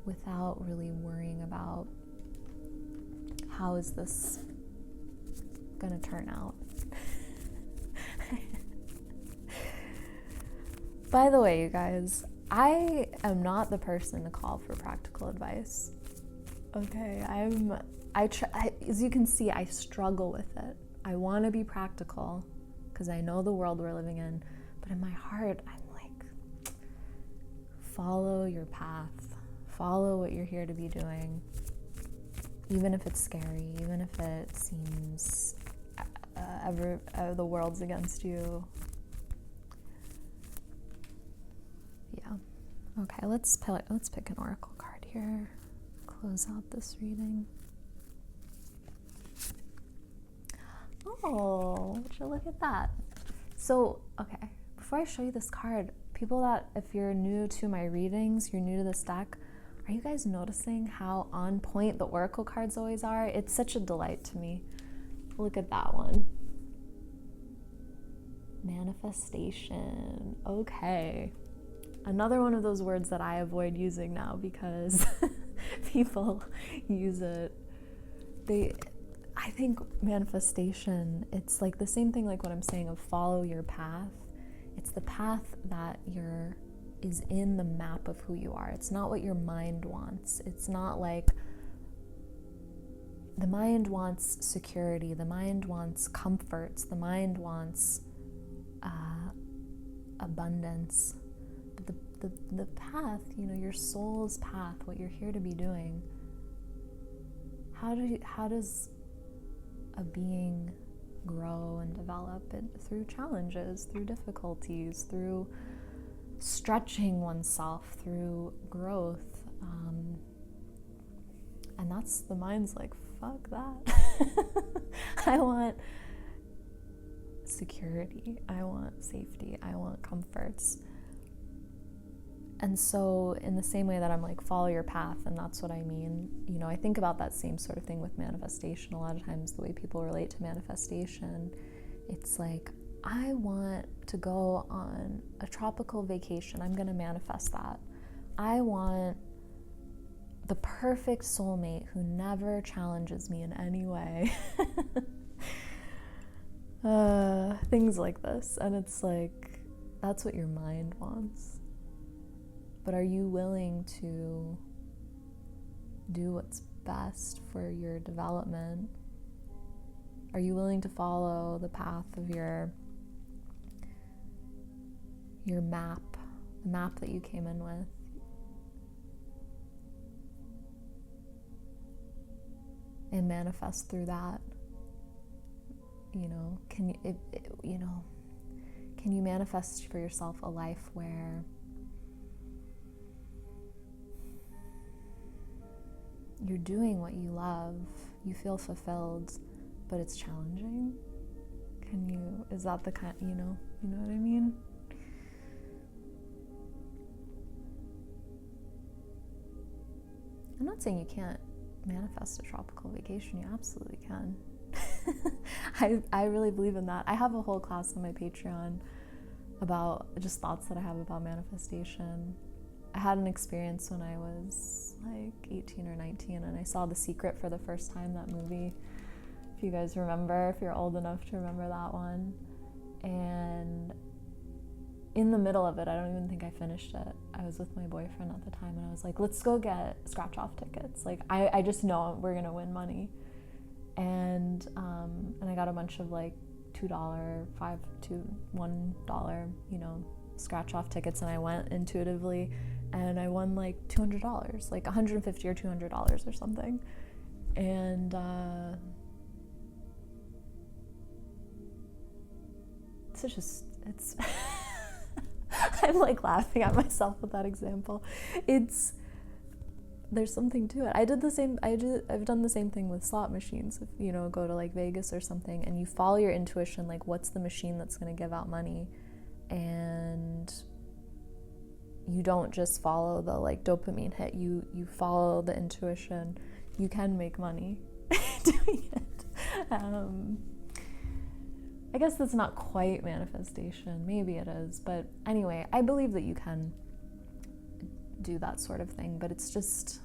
without really worrying about how is this gonna turn out. By the way, you guys, I am not the person to call for practical advice. Okay, as you can see, I struggle with it. I want to be practical because I know the world we're living in, but in my heart, I'm like, follow your path, follow what you're here to be doing, even if it's scary, even if it seems the world's against you. Yeah. Okay, let's pick an oracle card here. Close out this reading. Oh, would you look at that? So, okay, before I show you this card, people that, if you're new to my readings, you're new to this deck, are you guys noticing how on point the oracle cards always are? It's such a delight to me. Look at that one. Manifestation. Okay. Another one of those words that I avoid using now because people use it. I think manifestation, it's like the same thing like what I'm saying of follow your path. It's the path that is in the map of who you are. It's not what your mind wants. It's not like the mind wants security, the mind wants comforts, the mind wants abundance. But the path, your soul's path, what you're here to be doing, how does a being grow and develop? It through challenges, through difficulties, through stretching oneself, through growth. And that's the mind's like, fuck that. I want security, I want safety, I want comforts. And so in the same way that I'm like, follow your path, and that's what I mean, I think about that same sort of thing with manifestation. A lot of times the way people relate to manifestation, it's like, I want to go on a tropical vacation. I'm going to manifest that. I want the perfect soulmate who never challenges me in any way. Things like this. And it's like, that's what your mind wants. But are you willing to do what's best for your development? Are you willing to follow the path of your map, the map that you came in with? And manifest through that? Can you manifest for yourself a life where you're doing what you love, you feel fulfilled, but it's challenging? Is that the kind, you know what I mean? I'm not saying you can't manifest a tropical vacation. You absolutely can. I really believe in that. I have a whole class on my Patreon about just thoughts that I have about manifestation. I had an experience when I was like 18 or 19, and I saw The Secret for the first time, that movie. If you guys remember, if you're old enough to remember that one. And in the middle of it, I don't even think I finished it. I was with my boyfriend at the time, and I was like, let's go get scratch-off tickets. Like, I just know we're gonna win money. And I got a bunch of like $2, $5 to $1, scratch-off tickets, and I went intuitively, and I won like $200, like $150 or $200 or something. And it's I'm like laughing at myself with that example. There's something to it. I've done the same thing with slot machines. If go to like Vegas or something, and you follow your intuition, like what's the machine that's going to give out money, and you don't just follow the like dopamine hit. You follow the intuition. You can make money doing it. I guess that's not quite manifestation. Maybe it is, but anyway, I believe that you can do that sort of thing, but it's just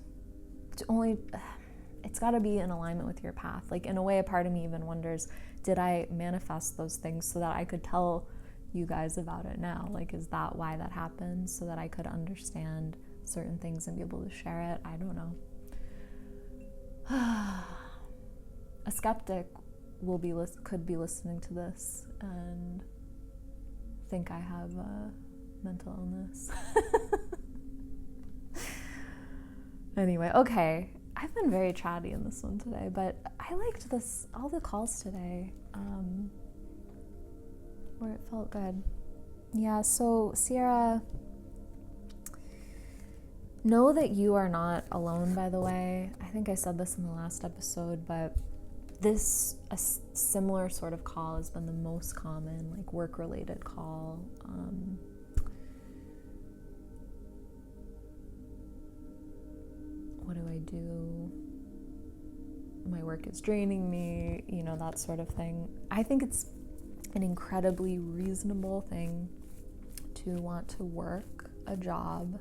it's got to be in alignment with your path. Like, in a way, a part of me even wonders, did I manifest those things so that I could tell you guys about it now? Like, is that why that happened? So that I could understand certain things and be able to share it? I don't know. A skeptic could be listening to this and think I have a mental illness. Anyway, okay. I've been very chatty in this one today, but I liked all the calls today, where it felt good. Yeah, so Sierra, know that you are not alone, by the way. I think I said this in the last episode, but a similar sort of call has been the most common, like, work-related call. What do I do? My work is draining me, that sort of thing. I think it's an incredibly reasonable thing to want to work a job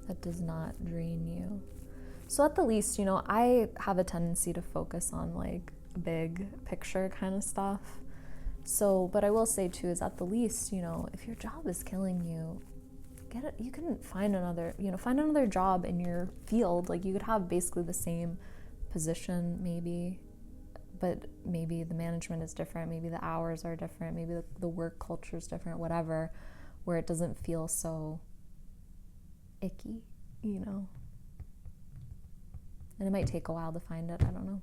that does not drain you. So at the least, I have a tendency to focus on, like, big picture kind of stuff. So, but I will say too, is at the least, if your job is killing you, you can find another job in your field. Like, you could have basically the same position maybe, but maybe the management is different, maybe the hours are different, maybe the work culture is different, whatever, where it doesn't feel so icky, And it might take a while to find it, I don't know.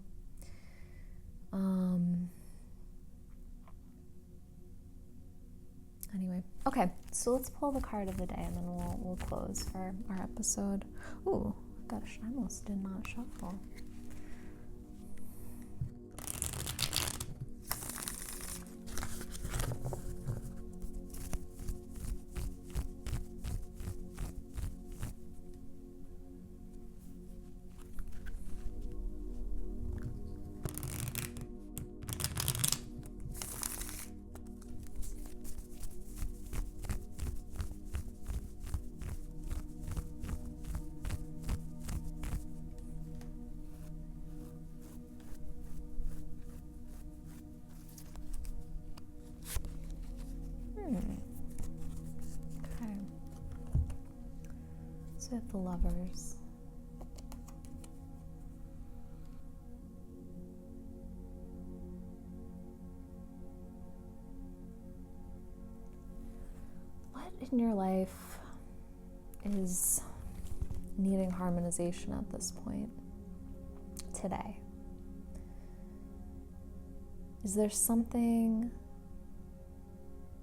Anyway, okay, so let's pull the card of the day and then we'll close for our episode. Ooh, gosh, I almost did not shuffle. Okay. So we have the Lovers. What in your life is needing harmonization at this point today? Is there something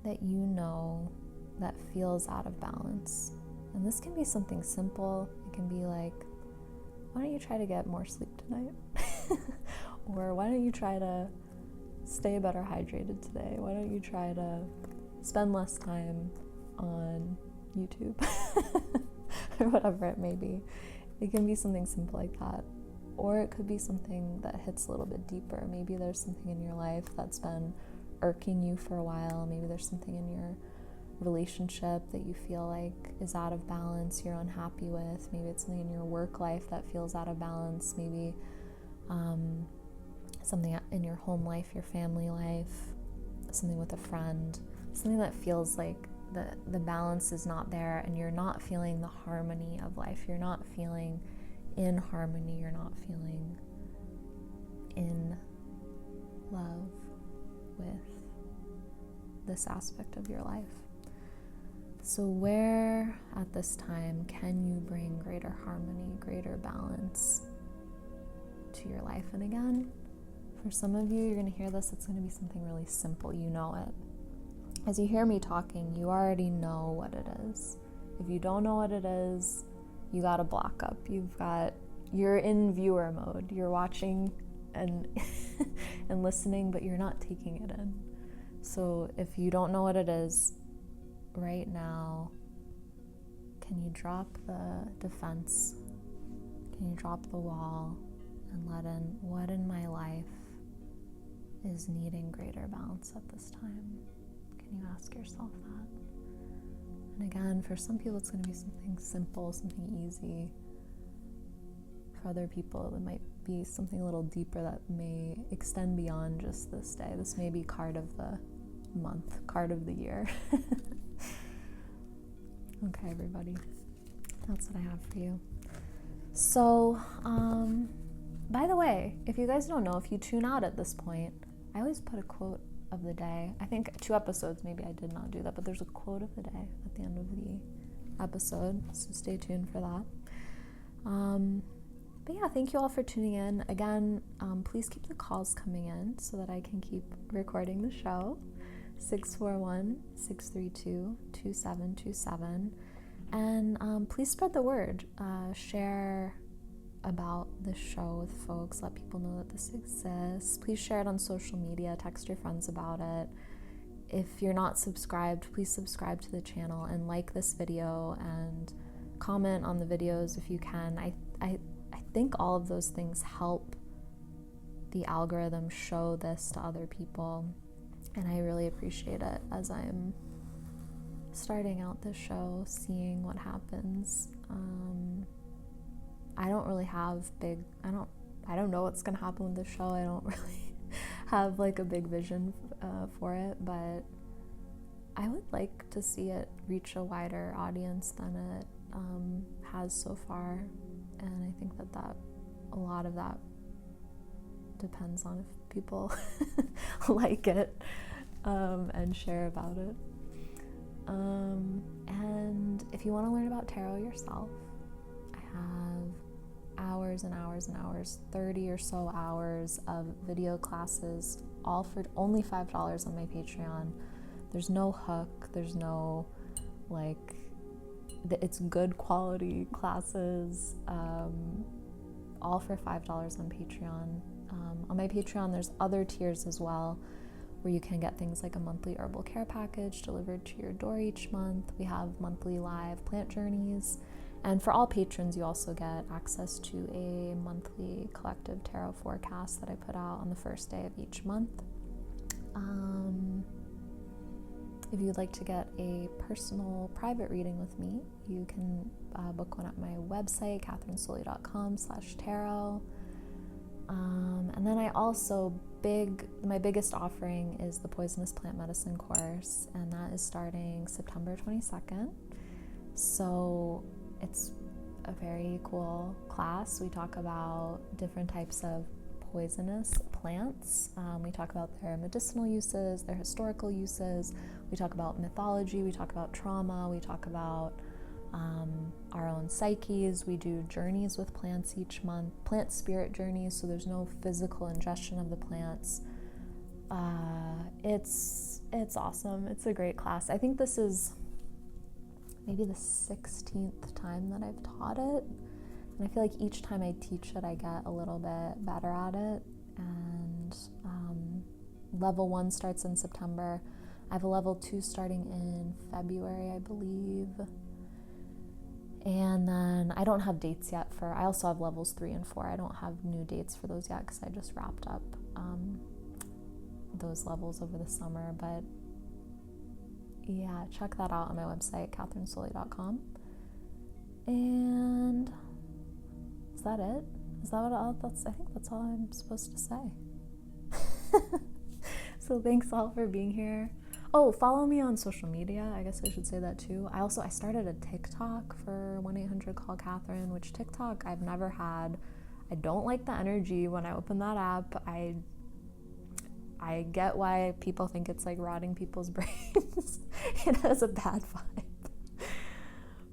that that feels out of balance? And this can be something simple. It can be like, why don't you try to get more sleep tonight? Or why don't you try to stay better hydrated today? Why don't you try to spend less time on YouTube? Or whatever it may be. It can be something simple like that. Or it could be something that hits a little bit deeper. Maybe there's something in your life that's been irking you for a while. Maybe there's something in your relationship that you feel like is out of balance, you're unhappy with. Maybe it's something in your work life that feels out of balance. Maybe something in your home life, your family life, something with a friend, something that feels like the balance is not there and you're not feeling the harmony of life. You're not feeling in harmony. You're not feeling in love with this aspect of your life. So where at this time can you bring greater harmony, greater balance to your life? And again, for some of you, you're going to hear this, it's going to be something really simple. You know it. As you hear me talking, you already know what it is. If you don't know what it is, you got to block up. You're in viewer mode. You're watching and and listening, but you're not taking it in. So if you don't know what it is right now, can you drop the defense? Can you drop the wall and let in what in my life is needing greater balance at this time? Can you ask yourself that? And again, for some people it's going to be something simple, something easy. For other people it might be something a little deeper that may extend beyond just this day. This may be card of the month, card of the year. Okay, everybody, that's what I have for you. So, by the way, if you guys don't know, if you tune out at this point, I always put a quote of the day. I think 2 episodes, maybe I did not do that, but there's a quote of the day at the end of the episode, so stay tuned for that. But yeah, thank you all for tuning in. Again, please keep the calls coming in so that I can keep recording the show. 641-632-2727. And please spread the word. Share about this show with folks. Let people know that this exists. Please share it on social media. Text your friends about it. If you're not subscribed, please subscribe to the channel and like this video and comment on the videos if you can. I think all of those things help the algorithm show this to other people. And I really appreciate it as I'm starting out this show, seeing what happens. I don't really have I don't know what's gonna happen with the show. I don't really have like a big vision for it, but I would like to see it reach a wider audience than it has so far. And I think that a lot of that depends on if people like it and share about it. And if you want to learn about tarot yourself, I have hours and hours and hours, 30 or so hours of video classes, all for only $5 on my Patreon. There's no hook, there's no it's good quality classes, all for $5 on Patreon. On my Patreon, there's other tiers as well, where you can get things like a monthly herbal care package delivered to your door each month. We have monthly live plant journeys. And for all patrons, you also get access to a monthly collective tarot forecast that I put out on the first day of each month. If you'd like to get a personal private reading with me, you can book one at my website, kathrynsoley.com/tarot. And then I also, my biggest offering is the Poisonous Plant Medicine course, and that is starting September 22nd. So it's a very cool class. We talk about different types of poisonous plants. We talk about their medicinal uses, their historical uses. We talk about mythology. We talk about trauma. We talk about our own psyches. We do journeys with plants each month, plant spirit journeys, so there's no physical ingestion of the plants. It's awesome. It's a great class. I think this is maybe the 16th time that I've taught it, and I feel like each time I teach it I get a little bit better at it. And level 1 starts in September. I have a level 2 starting in February, I believe. And then I don't have dates yet I also have levels 3 and 4. I don't have new dates for those yet because I just wrapped up those levels over the summer. But yeah, check that out on my website, kathrynsoley.com. And is that it? Is that I think that's all I'm supposed to say. So thanks all for being here. Oh, follow me on social media. I guess I should say that too. I started a TikTok for 1-800-CALL-KATHRYN, which TikTok I've never had. I don't like the energy when I open that app. I get why people think it's like rotting people's brains. It has a bad vibe.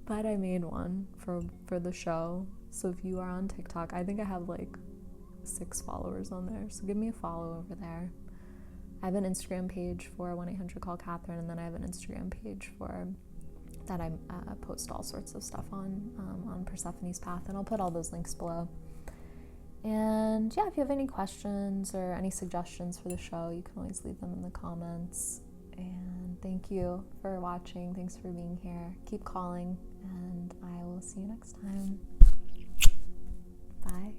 But I made one for the show. So if you are on TikTok, I think I have like 6 followers on there. So give me a follow over there. I have an Instagram page for 1-800-CALL-KATHRYN, and then I have an Instagram page that I post all sorts of stuff on Persephone's Path, and I'll put all those links below. And yeah, if you have any questions or any suggestions for the show, you can always leave them in the comments. And thank you for watching. Thanks for being here. Keep calling, and I will see you next time. Bye.